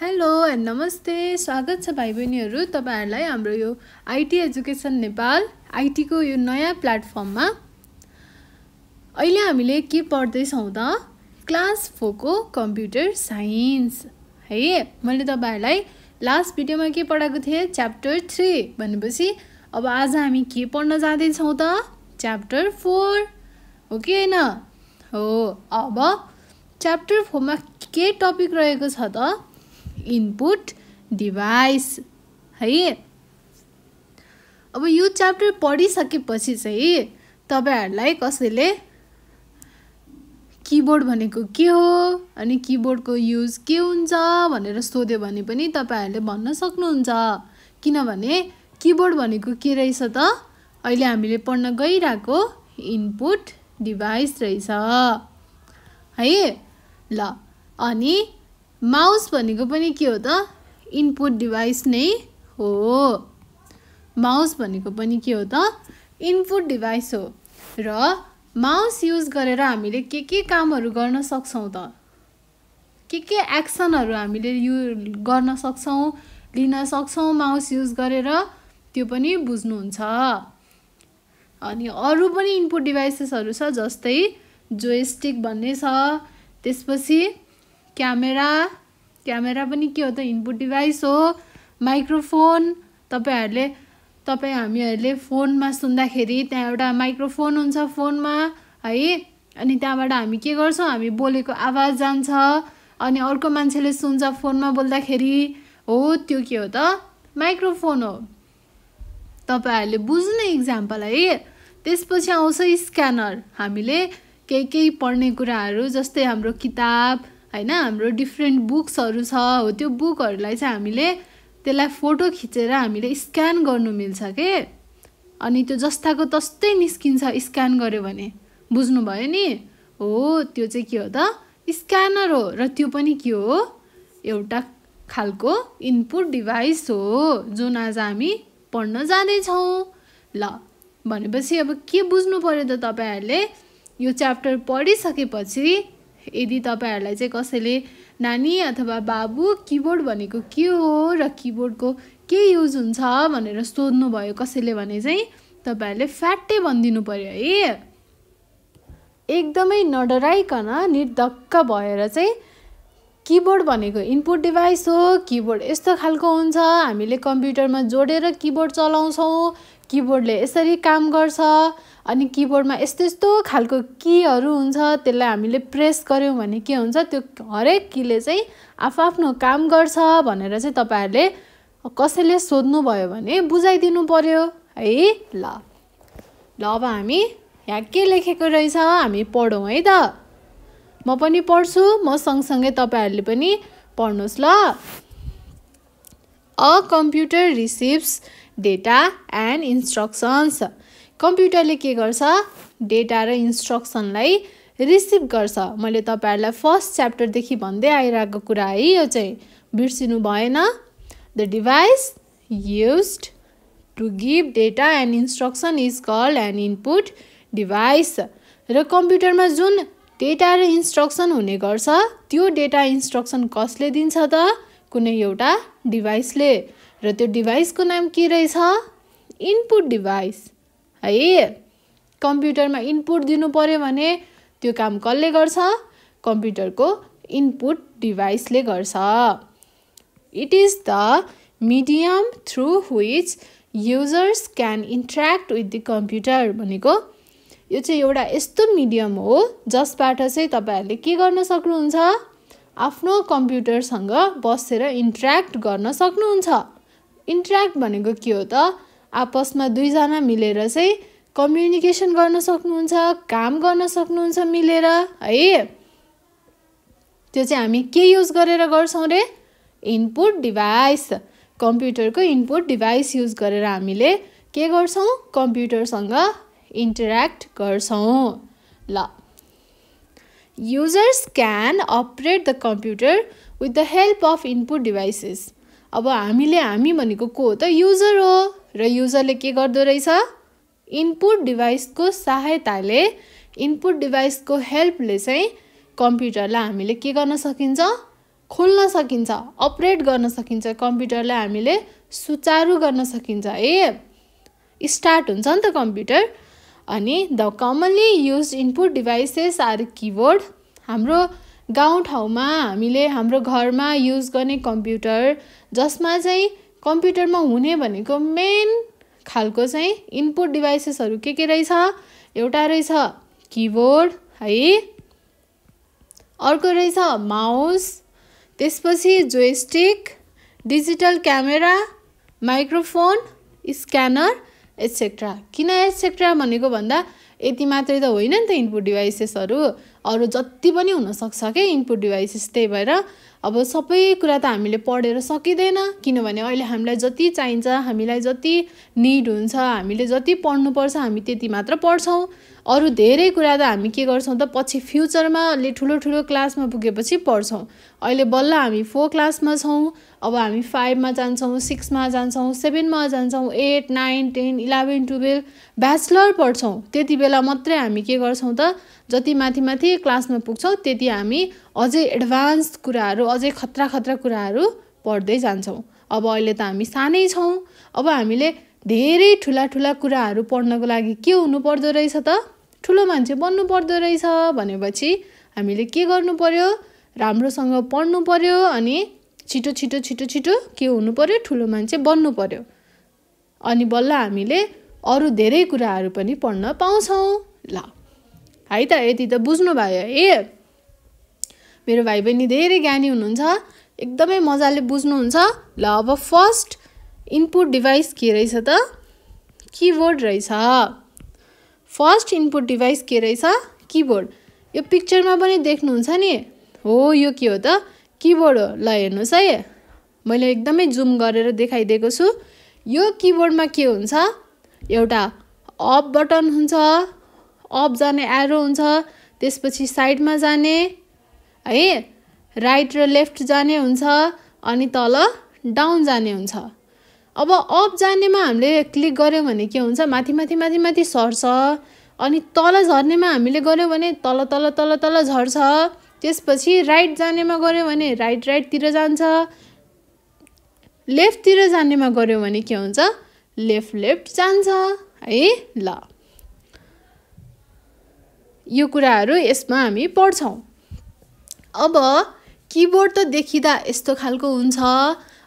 Hello and नमस्ते, स्वागत छ भाइ बहिनीहरू तपाईहरुलाई हाम्रो यो आईटी एजुकेसन नेपाल आईटी को यो नयाँ प्लेटफर्ममा। अहिले हामीले के पढ्दै छौं त क्लास 4 को कम्प्युटर साइन्स है। मैले तपाईहरुलाई लास्ट भिडियोमा के पढाएको थिए च्याप्टर 3 भनेपछि अब आज हामी के पढ्न जाँदै छौं त च्याप्टर 4 हो कि हैन हो। अब च्याप्टर 4 मा के टपिक रहेको छ त इनपुट डिभाइस है। अब यो च्याप्टर पढिसकेपछि चाहिँ तपाईहरुलाई कसैले कीबोर्ड भनेको के हो अनि कीबोर्डको युज के हुन्छ भनेर सोध्यो भने पनि तपाईहरुले भन्न सक्नुहुन्छ, किनभने कीबोर्ड भनेको के रहेछ त अहिले हामीले पढ्न गइराको इनपुट डिभाइस रहेछ है। ल अनि माउस भनेको पनि के हो त इनपुट डिभाइस नै हो। माउस भनेको पनि के हो त इनपुट डिभाइस हो र माउस युज गरेर हामीले के कामहरु गर्न सक्छौं त के एक्सनहरु हामीले गर्न सक्छौं लिन सक्छौं माउस युज गरेर त्यो पनि बुझ्नुहुन्छ। अनि अरु पनि इनपुट डिभाइसेसहरु छ जस्तै जोयस्टिक भन्ने छ, त्यसपछि क्यामेरा पनि के हो त इनपुट डिभाइस हो। माइक्रोफोन तपाई हामीहरुले फोनमा सुन्दाखेरि त्यहाँ एउटा माइक्रोफोन हुन्छ फोनमा है। अनि त्यहाँबाट हामी के गर्छौं हामी बोलेको आवाज जान्छ अनि अर्को मान्छेले सुन्छ फोनमा बोल्दाखेरि हो त्यो के हो त माइक्रोफोन हो। तपाईहरुले बुझ्ने एक्जाम्पल है। त्यसपछि आउँछ स्क्यानर। हामीले केही पढ्ने कुराहरु जस्तै हाम्रो किताब हैन हाम्रो डिफरेन्ट बुक्सहरु छ हो त्यो बुकहरुलाई चाहिँ हामीले त्यसलाई फोटो खिचेर हामीले स्क्यान गर्नु मिल्छ के। अनि त्यो जस्ताको तस्तै निस्किन्छ स्क्यान गर्यो भने, बुझ्नु भयो नि हो। त्यो चाहिँ के हो त स्क्यानर हो र त्यो पनि के हो एउटा खालको इनपुट डिभाइस हो जुन आज हामी पढ्न जाँदै छौं। ल भनेपछि अब के बुझ्नु पर्यो त तपाईहरुले यो च्याप्टर पढिसकेपछि। यदि तपाईहरुलाई चाहिँ कसैले नानी अथवा बाबु कीबोर्ड भनेको के हो र कीबोर्डको के युज हुन्छ भनेर सोध्नु भयो कसैले भने चाहिँ तपाईहरुले फ्याट्टै भनिदिनु पर्यो है। एकदमै नडराइकन निर्धक्क भएर चाहिँ कीबोर्ड भनेको इनपुट डिभाइस हो। कीबोर्ड यस्तो खालको हुन्छ, हामीले कम्प्युटरमा जोडेर कीबोर्ड चलाउँछौं, कीबोर्डले यसरी काम गर्छ अनि कीबोर्डमा यस्तो खालको कीहरु हुन्छ त्यसलाई हामीले प्रेस गर्यौं भने के हुन्छ त्यो हरेक कीले चाहिँ आफ्नो काम गर्छ भनेर चाहिँ तपाईहरुले कसैले सोध्नु भयो भने बुझाइदिनु पर्यो है। ल अब हामी यहाँ के लेखेको रहेछ हामी पढौं है त। म पनि पढ्छु, म सँगसँगै तपाईहरुले पनि पढ्नुस् ल। A computer receives data and instructions. कम्प्युटरले के गर्छ डेटा र इन्स्ट्रक्सनलाई रिसिभ गर्छ। मैले तपाईहरुलाई फर्स्ट च्याप्टर देखि भन्दै आइराको कुरा है यो चाहिँ बिर्सिनु भएन। The device used to give data and instruction is called an input device. र कम्प्युटरमा जुन डेटा र इन्स्ट्रक्सन हुने गर्छ त्यो डेटा इन्स्ट्रक्सन कसले दिन्छ त कुनै एउटा डिभाइसले र त्यो डिभाइसको नाम के रहेछ इनपुट डिभाइस है। कम्प्युटरमा इनपुट दिनु पर्यो भने त्यो काम कसले गर्छ कम्प्युटरको इनपुट डिभाइसले गर्छ। It is the medium through which users can interact with the computer भनेको यो चाहिँ एउटा यस्तो मिडियम हो जसबाट चाहिँ तपाईहरुले के गर्न सक्नुहुन्छ आफ्नो कम्प्युटरसँग बसेर इन्टरेक्ट गर्न सक्नुहुन्छ। इन्टरेक्ट भनेको के हो त आपसमा दुई जना मिलेर चाहिँ कम्युनिकेसन गर्न सक्नुहुन्छ, काम गर्न सक्नुहुन्छ मिलेर है। त्यो चाहिँ हामी के युज गरेर गर्छौं रे इनपुट डिभाइस। कम्प्युटरको इनपुट डिभाइस युज गरेर हामीले के गर्छौं कम्प्युटरसँग इन्टरेक्ट गर्छौं। ल users can operate the computer with the help of input devices. अब हामी भनेको को हो त युजर हो र युजरले के गर्दो रहेछ इनपुट डिभाइसको सहायताले इनपुट डिभाइसको हेल्पले चाहिँ कम्प्युटरलाई हामीले के गर्न सकिन्छ खोल्न सकिन्छ, अपरेट गर्न सकिन्छ, कम्प्युटरलाई हामीले सुचारू गर्न सकिन्छ स्टार्ट हुन्छ नि त कम्प्युटर। अनि the commonly used input devices are keyboard. हाम्रो गाउँठाउँमा हामीले हाम्रो घरमा युज गर्ने कम्प्युटर, जसमा चाहिँ कम्प्युटरमा हुने भनेको मेन खालको चाहिँ इनपुट डिभाइसेसहरू के रहेछ? एउटा रहेछ किबोर्ड है, अर्को रहेछ माउस, त्यसपछि joystick, digital camera, microphone, scanner etcetera. किन एटसेट्रा भनेको भन्दा यति मात्रै त होइन नि त इनपुट डिभाइसेसहरू, अरू जति पनि हुनसक्छ क्या इनपुट डिभाइसेस। त्यही भएर अब सबै कुरा त हामीले पढेर सकिँदैन, किनभने अहिले हामीलाई जति चाहिन्छ, हामीलाई जति निड हुन्छ, हामीले जति पढ्नुपर्छ हामी त्यति मात्र पढ्छौँ। अरू धेरै कुरा त हामी के गर्छौँ त पछि फ्युचरमा ठुलो ठुलो क्लासमा पुगेपछि पढ्छौँ। अहिले बल्ल हामी 4 क्लासमा छौँ, अब हामी 5 मा जान्छौँ, 6 मा जान्छौँ, 7 मा जान्छौँ, 8, 9, 10, 11, 12 ब्याचलर पढ्छौँ। त्यति बेला मात्रै हामी के गर्छौँ त जति माथि माथि क्लासमा पुग्छौँ त्यति हामी अझै एडभान्स कुराहरू, अझै खतरा खतरा कुराहरू पढ्दै जान्छौँ। अब अहिले त हामी सानै छौँ, अब हामीले धेरै ठुला ठुला कुराहरू पढ्नको लागि के हुनु पर्दो रहेछ त? ठुलो मान्छे बन्नु पर्दो रहेछ भनेपछि हामीले के गर्नु पर्यो? राम्रोसँग पढ्नु पर्यो अनि छिटो छिटो छिटो छिटो के हुनु पर्यो? ठुलो मान्छे बन्नु पर्यो। अनि बल्ल हामीले अरू धेरै कुराहरू पनि पढ्न पाउँछौँ। ल है त, यति त बुझ्नु भयो मेरो भाइ बहिनी धेरै ज्ञानी हुनुहुन्छ, एकदमै मजाले बुझ्नुहुन्छ। ल अब फर्स्ट इनपुट डिभाइस के रहेछ त? किबोर्ड रहेछ। फर्स्ट इनपुट डिभाइस के रहेछ? किबोर्ड। यो पिक्चरमा पनि देख्नुहुन्छ नि, हो यो के हो त? किबोर्ड हो। ल हेर्नुहोस् है, मैले एकदमै जुम गरेर देखाइदिएको छु। यो किबोर्डमा के हुन्छ? एउटा अफ बटन हुन्छ, अफ जाने एरो हुन्छ, त्यसपछि साइडमा जाने है, राइट र लेफ्ट जाने हुन्छ, अनि तल डाउन जाने हुन्छ। अब अफ जानेमा हामीले क्लिक गऱ्यौँ भने के हुन्छ? माथि माथि माथि माथि सर्छ, अनि तल झर्नेमा हामीले गऱ्यौँ भने तल तल तल तल झर्छ। त्यसपछि राइट जानेमा गऱ्यौँ भने राइट राइटतिर जान्छ, लेफ्टतिर जानेमा गऱ्यौँ भने के हुन्छ? लेफ्ट लेफ्ट जान्छ है। ल यो कुराहरू यसमा हामी पढ्छौँ। अब किबोर्ड त देखिँदा यस्तो खालको हुन्छ।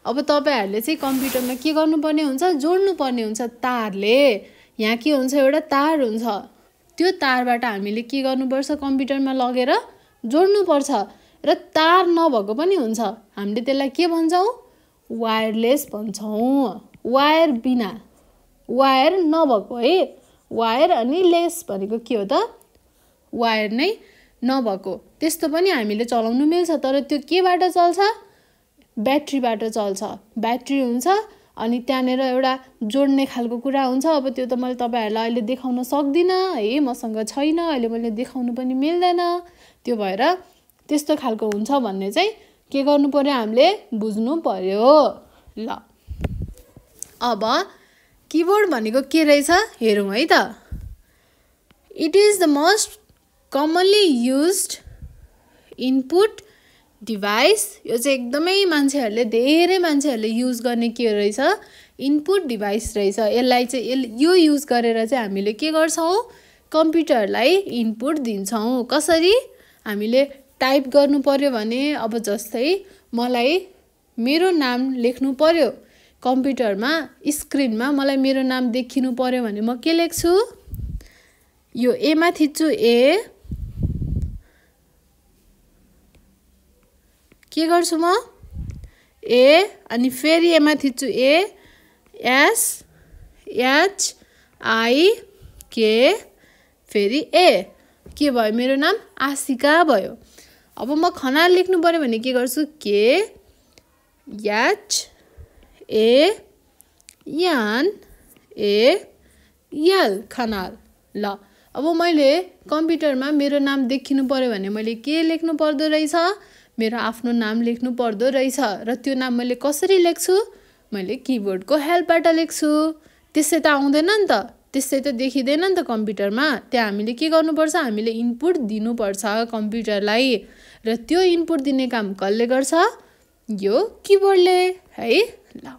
अब तपाईँहरूले चाहिँ कम्प्युटरमा के गर्नुपर्ने हुन्छ? जोड्नुपर्ने हुन्छ तारले। यहाँ के हुन्छ? एउटा तार हुन्छ, त्यो तारबाट हामीले के गर्नुपर्छ? कम्प्युटरमा लगेर जोड्नुपर्छ। र तार नभएको पनि हुन्छ, हामीले त्यसलाई के भन्छौँ? वायरलेस भन्छौँ। वायर बिना, वायर नभएको है, वायर अनि लेस भनेको के हो त? वायर नै नभएको। त्यस्तो पनि हामीले चलाउनु मिल्छ, तर त्यो केबाट चल्छ? ब्याट्रीबाट चल्छ। ब्याट्री हुन्छ अनि त्यहाँनिर एउटा जोड्ने खालको कुरा हुन्छ। अब त्यो त मैले तपाईँहरूलाई अहिले देखाउन सक्दिनँ है, मसँग छैन, अहिले मैले देखाउनु पनि मिल्दैन। त्यो भएर त्यस्तो खालको हुन्छ भन्ने चाहिँ के गर्नु पर्यो? हामीले बुझ्नु पर्यो। ल अब किबोर्ड भनेको के रहेछ हेरौँ है त। It is the most commonly used input device. यो चाहिँ एकदमै मान्छेहरूले, धेरै मान्छेहरूले युज गर्ने के रहेछ? इनपुट डिभाइस रहेछ। यसलाई चाहिँ यो युज गरेर चाहिँ हामीले के गर्छौँ? कम्प्युटरलाई इनपुट दिन्छौँ। कसरी? हामीले टाइप गर्नु पर्यो भने, अब जस्तै मलाई मेरो नाम लेख्नु पर्यो कम्प्युटरमा, स्क्रिनमा मलाई मेरो नाम देखिनु पर्यो भने म के लेख्छु? यो एमा थिच्छु ए, के गर्छु म? ए, अनि फेरि एमा थिच्छु ए, एस एच आई के, फेरि ए, के भयो? मेरो नाम आशिका भयो। अब म खनाल लेख्नु पर्यो भने के गर्छु? के H A N A L, Khanal. ल अब मैले कम्प्युटरमा मेरो नाम देखिनु पर्यो भने मैले के लेख्नु पर्दो रहेछ? मेरो आफ्नो नाम लेख्नु पर्दो रहेछ। र त्यो नाम मैले कसरी लेख्छु? मैले किबोर्डको हेल्पबाट लेख्छु। त्यसै त आउँदैन नि त, त्यसै त देखिँदैन नि त कम्प्युटरमा। त्यहाँ हामीले के गर्नुपर्छ? हामीले इनपुट दिनुपर्छ कम्प्युटरलाई। र त्यो इनपुट दिने काम कसले गर्छ? यो किबोर्डले है। ल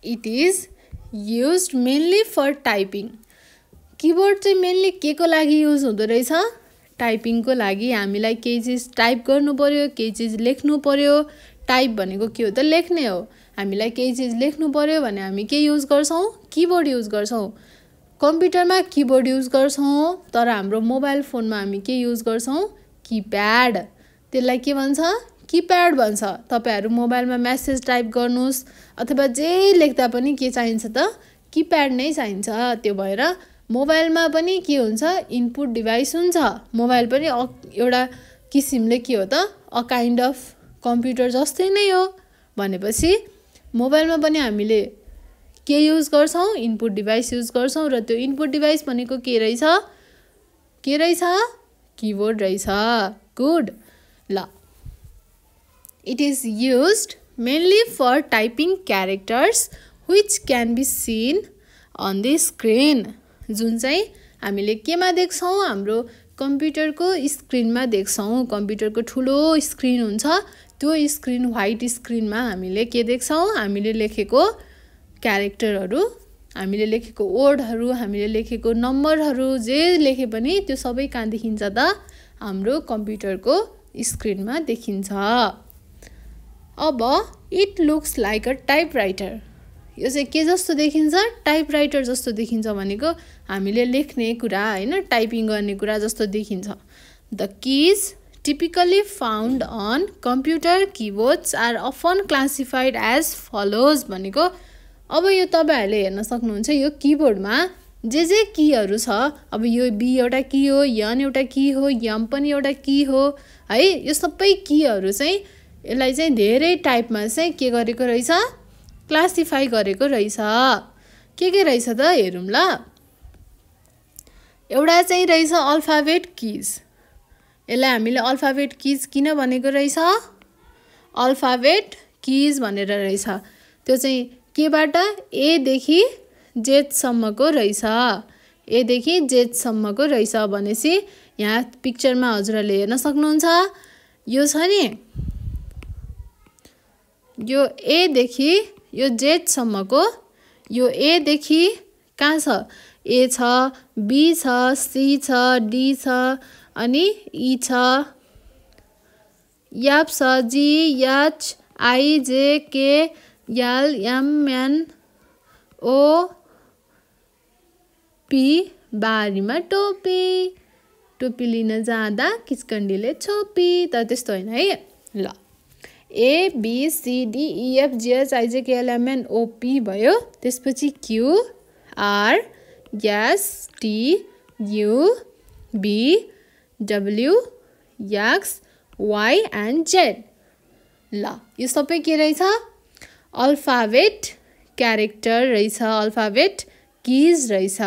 it is used mainly for typing. Keyboard चाहिँ मेनली के को लागि युज हुँदो रहेछ? टाइपिङको लागि। हामीलाई केही चिज टाइप गर्नु पर्यो, केही चिज लेख्नु पर्यो। टाइप भनेको के हो त? लेख्ने हो। हामीलाई केही चिज लेख्नु पर्यो भने हामी के युज गर्छौँ? किबोर्ड युज गर्छौँ। कम्प्युटरमा किबोर्ड युज गर्छौँ, तर हाम्रो मोबाइल फोनमा हामी के युज गर्छौँ? किप्याड। त्यसलाई के भन्छ? किप्याड भन्छ। तपाईहरु मोबाइलमा मेसेज टाइप गर्नुस् अथवा जे लेख्दा पनि के चाहिन्छ त? किप्याड नै चाहिन्छ। त्यो भएर मोबाइलमा पनि के हुन्छ? इनपुट डिभाइस हुन्छ। मोबाइल पनि एउटा किसिमले के हो त? अ काइन्ड अफ कम्प्युटर जस्तै नै हो। भनेपछि मोबाइलमा पनि हामीले के युज गर्छौँ? इनपुट डिभाइस युज गर्छौँ र त्यो इनपुट डिभाइस भनेको के रहेछ? के रहेछ? किबोर्ड रहेछ। गुड। ल It is used mainly for typing characters which can be seen on the screen. जुन चाहिँ हामीले केमा देख्छौँ? हाम्रो कम्प्युटरको स्क्रिनमा देख्छौँ। कम्प्युटरको ठुलो स्क्रिन हुन्छ। त्यो स्क्रिन व्हाइट स्क्रिनमा हामीले के देख्छौँ? हामीले लेखेको क्यारेक्टरहरू, हामीले लेखेको वर्डहरू, हामीले लेखेको नम्बरहरू जे लेखे पनि त्यो सबै कहाँ देखिन्छ त? हाम्रो कम्प्युटरको स्क्रिनमा देखिन्छ। अब it looks like a typewriter. यो चाहिँ के जस्तो देखिन्छ? टाइपराइटर जस्तो देखिन्छ भनेको हामीले लेख्ने कुरा हैन, टाइपिङ गर्ने कुरा जस्तो देखिन्छ। The keys typically found on computer keyboards are often classified as follows भनेको अब यो तपाईहरुले हेर्न सक्नुहुन्छ। यो कीबोर्डमा जे कीहरू छ, अब यो बी एउटा की हो, एन एउटा की हो, एम पनि एउटा की हो है। यो सबै कीहरू चाहिँ यसलाई चाहिँ धेरै टाइपमा चाहिँ के गरेको रहेछ? क्लासिफाई गरेको रहेछ। के रहेछ त? हेरौँ ल। एउटा चाहिँ रहेछ अल्फाबेट कीज। यसलाई हामीले अल्फाबेट कीज किन भनेको रहेछ? अल्फाबेट कीज भनेर रहेछ। त्यो चाहिँ केबाट? ए देखि जेड सम्मको रहेछ। ए देखि जेड सम्मको रहेछ भनेपछि यहाँ पिक्चरमा हजुरहरूले हेर्न सक्नुहुन्छ। यो छ नि, यो ए देखि यो जेड सम्मको, यो ए देखि कहाँ छ? ए छ, बी छ, सी छ, डी छ, अनि ई छ, एफ छ, जी, H, I, J, K, L, M, N, O, P. बारीमा टोपी, टोपी लिन जाँदा किचकन्डीले छोपी। त त्यस्तो होइन है। ल A B C D E F G H I J K L M N O P भयो। त्यसपछि Q R S T U V W X Y and Z. ल यो सबै के रहेछ? अल्फाबेट क्यारेक्टर रहेछ, अल्फाबेट कीज रहेछ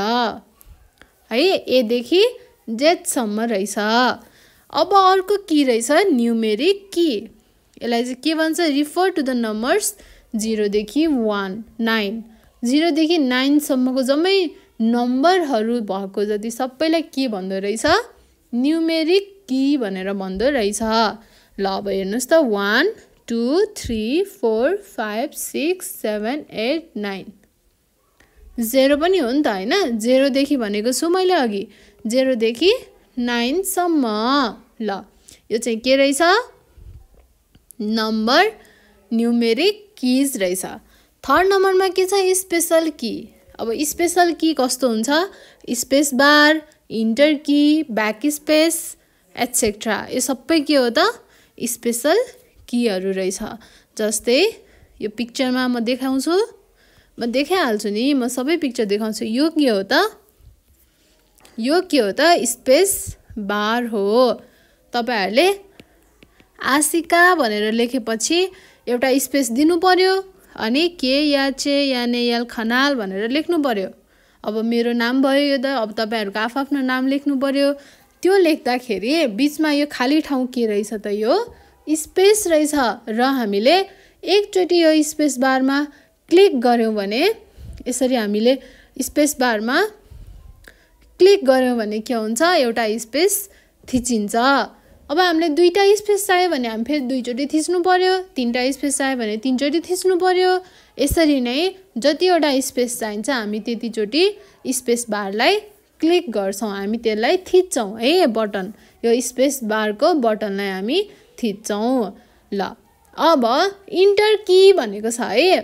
है। ए देखि जेड सम्म रहेछ। अब अर्को की रहेछ न्युमेरिक की। यसलाई चाहिँ के भन्छ? रिफर टु द नम्बर्स 0 देखि 1 9। 0 देखि 9 सम्मको जम्मै नम्बरहरू भएको जति सबैलाई के भन्दो रहेछ? न्युमेरिक की भनेर भन्दो रहेछ। ल अब हेर्नुहोस् त 1 2 3 4 5 6 7 8 9। 0 पनि हो नि त हैन? 0 देखि भनेको छु मैले अघि, 0 देखि 9 सम्म। ल यो चाहिँ के रहेछ? नम्बर न्युमेरिक कीज रहेछ। थर्ड नम्बरमा के छ? स्पेशल की। अब स्पेशल की कस्तो हुन्छ? स्पेस बार, इन्टर की, ब्याक स्पेस एटसेट्रा। यो सबै के हो त? स्पेशल कीहरू रहेछ। जस्तै यो पिक्चरमा म देखाउँछु, म देखाइहाल्छु नि, म सबै पिक्चर देखाउँछु। यो के हो त? यो के हो त? स्पेस बार हो। तपाईहरुले आशिका भनेर लेखेपछि एउटा स्पेस दिनु पर्यो, अनि के या चे या ने यल खनाल भनेर लेख्नु पर्यो। अब मेरो नाम भयो यो त, अब तपाईहरुको आफ्नो नाम लेख्नु पर्यो। त्यो लेख्दाखेरि बीचमा यो खाली ठाउँ के रहेछ त? यो स्पेस रहेछ। र हामीले एकचोटि यो स्पेस बारमा क्लिक गर्यौं भने, यसरी हामीले स्पेस बारमा क्लिक गर्यौं भने के हुन्छ? एउटा स्पेस थिचिन्छ। अब हामीले दुईटा स्पेस चाहियो भने हामी फेरि दुईचोटि थिच्नु पर्यो, तीनटा स्पेस चाहियो भने तीनचोटि थिच्नु पर्यो। यसरी नै जतिवटा स्पेस चाहिन्छ हामी त्यतिचोटि स्पेस बारलाई क्लिक गर्छौँ, हामी त्यसलाई थिच्छौँ है बटन, यो स्पेस बारको बटनलाई हामी थिच्छौँ। ल अब इन्टर की भनेको छ है।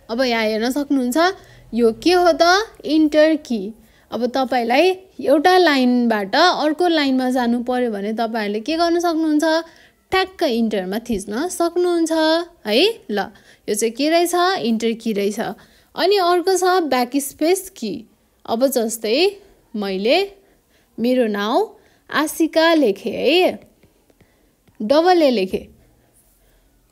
अब यहाँ हेर्न सक्नुहुन्छ यो के हो त, इन्टर की। अब तपाईलाई एउटा लाइनबाट अर्को लाइनमा जानु पर्यो भने तपाईहरुले के गर्न सक्नुहुन्छ, ट्याक्क इन्टरमा थिच्न सक्नुहुन्छ है। ल यो चाहिँ के रहेछ, इन्टर की रहेछ। अनि अर्को छ ब्याक स्पेस की। अब जस्तै मैले मेरो नाउँ आशिका लेखे है, डबल ए लेखे,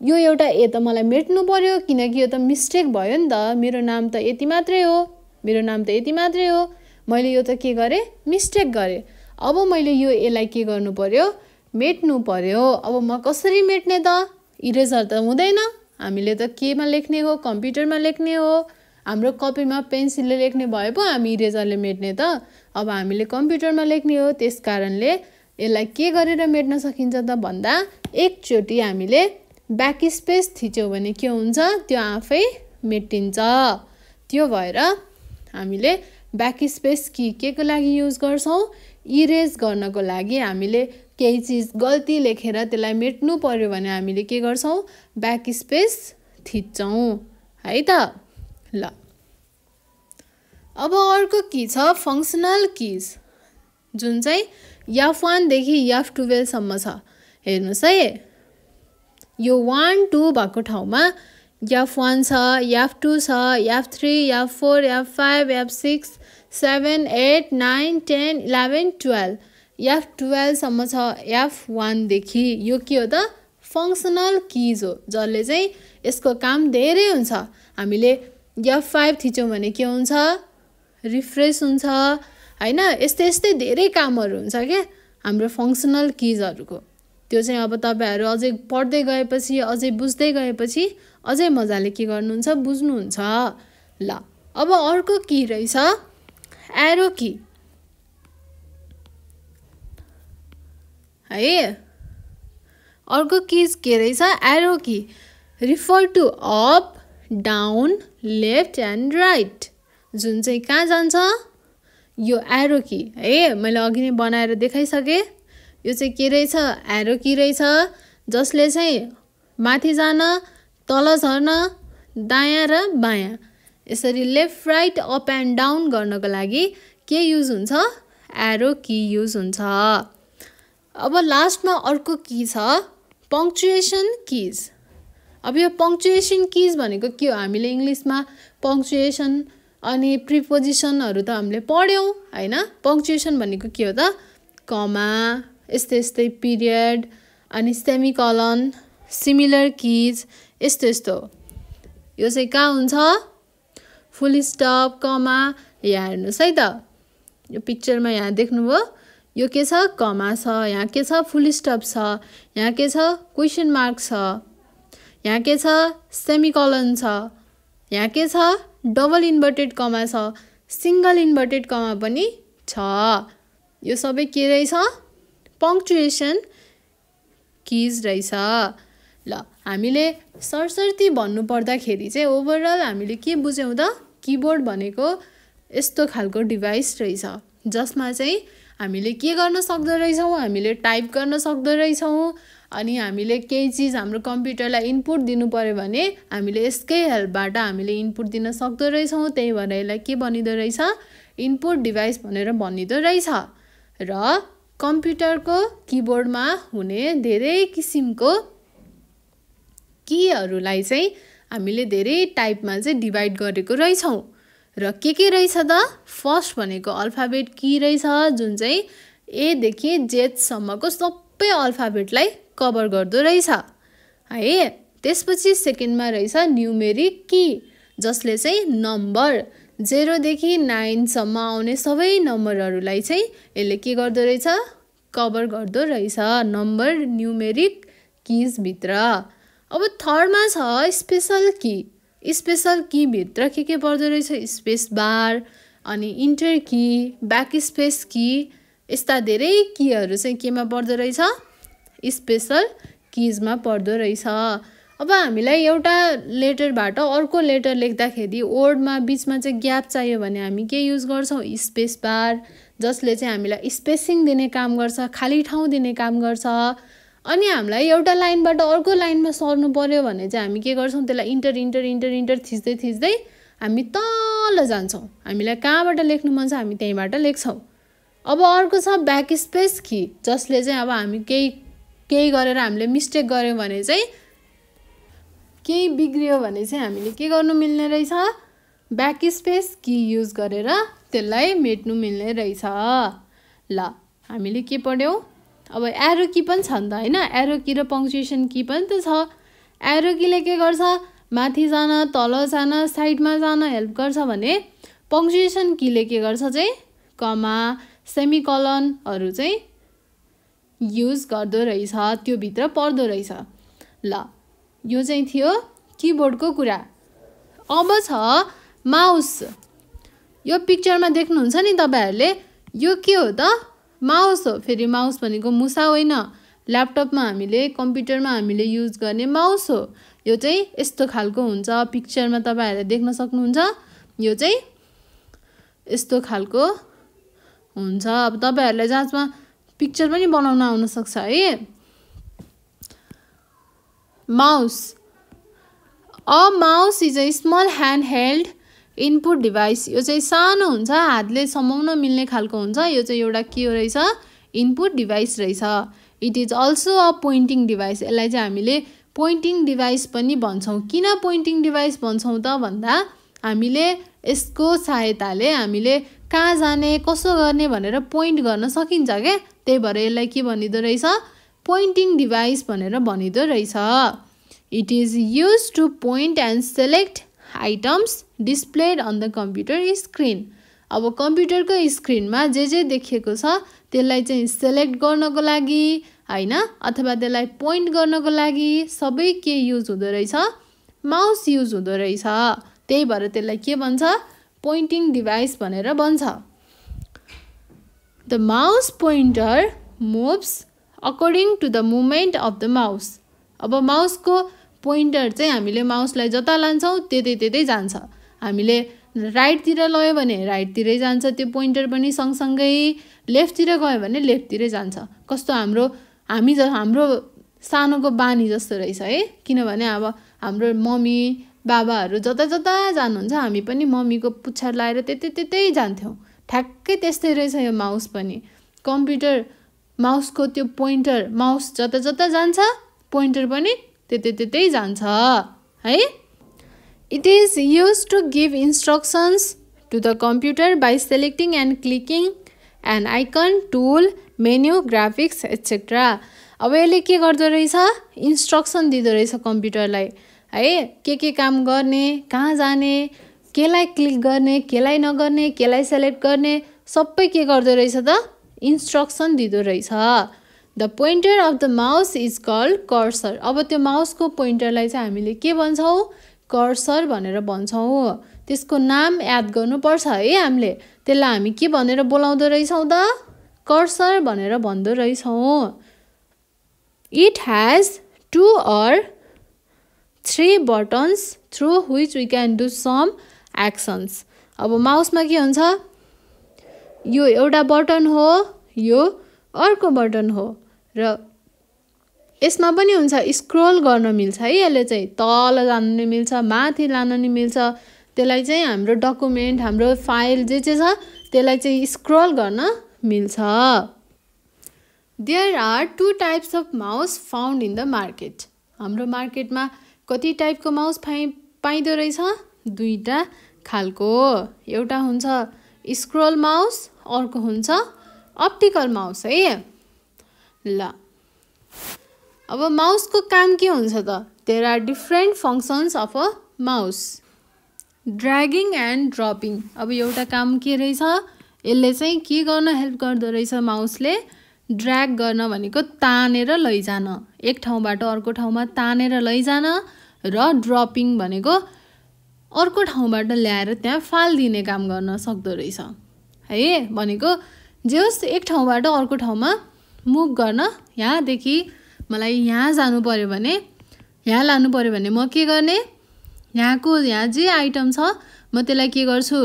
यो एउटा ए त मलाई मेट्नु पर्यो किनकि यो त मिस्टेक भयो नि त, मेरो नाम त यति मात्रै हो, मेरो नाम त यति मात्रै हो, मैले यो त के गरेँ, मिस्टेक गरेँ। अब मैले यो एलाई के गर्नु पर्यो, मेट्नु पर्यो। अब म कसरी मेट्ने त, इरेजर त हुँदैन, हामीले त केमा लेख्ने हो, कम्प्युटरमा लेख्ने हो। हाम्रो कपीमा पेन्सिलले लेख्ने भए पो हामी इरेजरले मेट्ने त, अब हामीले कम्प्युटरमा लेख्ने हो। त्यस कारणले यसलाई के गरेर मेट्न सकिन्छ त भन्दा एकचोटि हामीले ब्याक स्पेस थिच्यौँ भने के हुन्छ, त्यो आफै मेटिन्छ। त्यो भएर हामीले ब्याक स्पेस की के को लागि युज गर्छौँ, इरेज गर्नको लागि। हामीले केही चीज गल्ती लेखेर त्यसलाई मेट्नु पर्यो भने हामीले के गर्छौँ, ब्याक स्पेस थिच्छौँ है त। ल अब अर्को की छ फङ्सनल किज, जुन चाहिँ F1 देखि F12 सम्म छ। हेर्नुस् है, यो 1 2 भएको ठाउँमा F1 छ, F2 छ, F3, F4, F5, F6, 7 8 9 10 11 12, F12 सम्म छ F1 देखि। यो के हो त, फङ्सनल किज हो, जसले चाहिँ यसको काम धेरै हुन्छ। हामीले F5 थिच्यौँ भने के हुन्छ, रिफ्रेस हुन्छ हैन। यस्तै यस्तै धेरै कामहरू हुन्छ क्या हाम्रो फङ्सनल किजहरूको। त्यो चाहिँ अब तपाईहरु अझै पढ्दै गएपछि, अझै बुझ्दै गएपछि अझै मजाले के गर्नुहुन्छ, बुझ्नुहुन्छ। ल अब अर्को की रहेछ एरो की है। अर्को किज के रहेछ, arrow key, refer to up down left and right, जुन चाहिँ कहाँ जान्छ, यो एरो की है। मैले अघि नै बनाएर देखाइसकेँ। यो चाहिँ के रहेछ, एरो की रहेछ, जसले चाहिँ माथि जान, तल झर्न, दायाँ र बायाँ यसरी left right up and down गर्नको लागि के युज हुन्छ, एरो की युज हुन्छ। अब लास्टमा अर्को की छ पङ्क्चुएसन किज। अब यो पङ्क्चुएसन किज भनेको के हो, हामीले इङ्ग्लिसमा पङ्क्चुएसन अनि प्रिपोजिसनहरू त हामीले पढ्यौँ हैन। पङ्क्चुएसन भनेको के हो त, कमा, यस्तै यस्तै पिरियड अनि सेमिकलन, सिमिलर किज, यस्तो यस्तो। यो चाहिँ कहाँ हुन्छ, फुल स्टप, कमा। यहाँ हेर्नुहोस् है त, यो पिक्चरमा यहाँ देख्नुभयो, यो के छ, कमा छ, यहाँ के छ, फुल स्टप छ, यहाँ के छ, क्वेसन मार्क छ, यहाँ के छ, सेमिकलन छ, यहाँ के छ, डबल इन्भर्टेड कमा छ, सिंगल इन्भर्टेड कमा पनि छ। यो सबै के रहेछ, पङ्क्चुएसन किज रहेछ। ल हामीले सरसर्ती भन्नु पर्दाखेरि चाहिँ ओभरअल हामीले के बुझ्यौँ त, किबोर्ड भनेको यस्तो खालको डिभाइस रहेछ जसमा चाहिँ हामीले के गर्न सक्दो रहेछौँ, हामीले टाइप गर्न सक्दो रहेछौँ। अनि हामीले केही चीज हाम्रो कम्प्युटरलाई इनपुट दिनु पर्यो भने हामीले यसकै हेल्पबाट हामीले इनपुट दिन सक्दो रहेछौँ। त्यही भएर यसलाई के भनिदो रहेछ, इनपुट डिभाइस भनेर भनिदो रहेछ। र कम्प्युटरको किबोर्डमा हुने धेरै किसिमको कीहरूलाई चाहिँ हामीले धेरै टाइपमा चाहिँ डिभाइड गरेको रहेछौँ। र के रहेछ त, फर्स्ट भनेको अल्फाबेट की रहेछ, जुन चाहिँ ए देखि जेड सम्मको सबै अल्फाबेटलाई कभर गर्दो रहेछ है। त्यसपछि सेकेन्डमा रहेछ न्युमेरिक की, जसले चाहिँ नम्बर 0 देखि 9 सम्म आउने सबै नम्बरहरूलाई चाहिँ यसले के गर्दो रहेछ, कभर गर्दो रहेछ नम्बर न्युमेरिक किज भित्र। अब थर्डमा छ स्पेशल की। स्पेशल की भित्र के पर्दो रहेछ, स्पेस बार अनि इन्टर की, ब्याक स्पेस की यस्ता धेरै कीहरू चाहिँ केमा पर्दो रहेछ, स्पेशल किजमा पर्दो रहेछ। अब हामीलाई एउटा लेटरबाट अर्को लेटर लेख्दाखेरि वर्डमा बिचमा चाहिँ ग्याप चाहियो भने हामी के युज गर्छौँ, स्पेस बार, जसले चाहिँ हामीलाई स्पेसिङ दिने काम गर्छ, खाली ठाउँ दिने काम गर्छ। अनि हामीलाई एउटा लाइनबाट अर्को लाइनमा सर्नु पर्यो भने चाहिँ हामी के गर्छौँ, त्यसलाई इन्टर इन्टर इन्टर इन्टर थिच्दै थिच्दै हामी तल जान्छौँ। हामीलाई कहाँबाट लेख्नु मन छ हामी त्यहीँबाट लेख्छौँ। अब अर्को छ ब्याक स्पेस की, जसले चाहिँ अब हामी केही गरेर हामीले मिस्टेक गऱ्यौँ भने चाहिँ, केही बिग्रियो भने चाहिँ हामीले के गर्नु मिल्ने रहेछ, ब्याक स्पेस की युज गरेर त्यसलाई मेट्नु मिल्ने रहेछ। ल हामीले के पढ्यौँ, अब एरो की पनि छ नि त हैन, एरो की र पङ्क्चुएसन की पनि त छ। एरो कीले के गर्छ, माथि जान, तल जान, साइडमा जान हेल्प गर्छ भने पङ्क्चुएसन कीले के गर्छ चाहिँ कमा, सेमिकलनहरू चाहिँ युज गर्दो रहेछ, त्यो भित्र पर्दो रहेछ। ल यो चाहिँ थियो किबोर्डको कुरा। अब छ माउस। यो पिक्चरमा देख्नुहुन्छ नि तपाईहरुले, यो के हो त, माउस हो। फेरि माउस भनेको मुसा होइन, ल्यापटपमा हामीले कम्प्युटरमा हामीले युज गर्ने माउस हो। यो चाहिँ यस्तो खालको हुन्छ, पिक्चरमा तपाईहरुले देख्न सक्नुहुन्छ। यो चाहिँ यस्तो खालको हुन्छ। अब तपाईहरुलाई जाँचमा पिक्चर पनि बनाउन आउन सक्छ है। Mouse. A mouse is a small hand held input device. यो चाहिँ सानो हुन्छ, हातले समाउन मिल्ने खालको हुन्छ। यो चाहिँ एउटा के हो रहेछ, इनपुट डिभाइस रहेछ। It is also a pointing device. यसलाई चाहिँ हामीले पोइन्टिङ डिभाइस पनि भन्छौँ। किन पोइन्टिङ डिभाइस भन्छौँ त भन्दा, हामीले यसको सहायताले हामीले कहाँ जाने, कसो गर्ने भनेर पोइन्ट गर्न सकिन्छ क्या। त्यही भएर यसलाई के भनिदो रहेछ, पोइन्टिङ डिभाइस भनेर भनिदो रहेछ। It is use to point and select items displayed on the computer screen. अब कम्प्युटरको स्क्रिनमा जे देखिएको छ त्यसलाई चाहिँ सेलेक्ट गर्नको लागि हैन, अथवा त्यसलाई पोइन्ट गर्नको लागि सबै के युज हुँदो रहेछ, माउस युज हुँदो रहेछ। त्यही भएर त्यसलाई के भन्छ, पोइन्टिङ डिभाइस भनेर भन्छ। The mouse pointer moves according to the movement of the mouse. अब माउसको पोइन्टर चाहिँ हामीले माउसलाई जता लान्छौँ त्यतै जान्छ। हामीले राइटतिर लयो भने राइटतिरै जान्छ त्यो पोइन्टर पनि सँगसँगै, लेफ्टतिर गयो भने लेफ्टतिरै जान्छ। कस्तो हाम्रो सानोको बानी जस्तो रहेछ है। किनभने अब हाम्रो मम्मी बाबाहरू जता जानुहुन्छ, हामी पनि मम्मीको पुच्छर लाएर त्यतै जान्थ्यौँ। ठ्याक्कै त्यस्तै रहेछ यो माउस पनि। कम्प्युटर माउसको त्यो पोइन्टर, माउस जता जान्छ पोइन्टर पनि त्यतै जान्छ है। It is use to give instructions to the computer by selecting and clicking an icon, tool, menu, graphics etcetera. अब यसले के गर्दो रहेछ, इन्स्ट्रक्सन दिँदो रहेछ कम्प्युटरलाई है। के काम गर्ने, कहाँ जाने, केलाई क्लिक गर्ने, केलाई नगर्ने, केलाई सेलेक्ट गर्ने, सबै के गर्दो रहेछ त, इन्स्ट्रक्सन दिँदो रहेछ। The pointer of the mouse is called cursor. अब त्यो माउसको पोइन्टरलाई चाहिँ हामीले के भन्छौँ, कर्सर भनेर भन्छौँ। त्यसको नाम याद गर्नुपर्छ है हामीले। त्यसलाई हामी के भनेर बोलाउँदो रहेछौँ त, कर्सर भनेर भन्दो रहेछौँ। It has 2 or 3 buttons through which we can do some actions। अब माउसमा के हुन्छ, यो एउटा बटन हो, यो अर्को बटन हो, र यसमा पनि हुन्छ स्क्रोल गर्न मिल्छ है। यसले चाहिँ तल जान नि मिल्छ, माथि लान नि मिल्छ। त्यसलाई चाहिँ हाम्रो डकुमेन्ट, हाम्रो फाइल जे छ त्यसलाई चाहिँ स्क्रोल गर्न मिल्छ। There are 2 types of mouse found in the market। हाम्रो मार्केटमा कति टाइपको माउस पाइदो रहेछ, 2टा खालको। एउटा हुन्छ स्क्रोल माउस, अर्को हुन्छ अप्टिकल माउस है। ल अब माउसको काम के हुन्छ त, there are different functions of a mouse. Dragging and dropping. अब एउटा काम के रहेछ, यसले चाहिँ के गर्न हेल्प गर्दो रहेछ, माउसले ड्र्याग गर्न भनेको तानेर लैजान, एक ठाउँबाट अर्को ठाउँमा तानेर लैजान, र ड्रपिङ भनेको अर्को ठाउँबाट ल्याएर त्यहाँ फालिदिने काम गर्न सक्दो रहेछ है। भनेको जे होस् एक ठाउँबाट अर्को ठाउँमा मुभ गर्न यहाँदेखि मलाई यहाँ जानु पर्यो भने यहाँ लानु पर्यो भने म के गर्ने यहाँ जे आइटम छ म त्यसलाई के गर्छु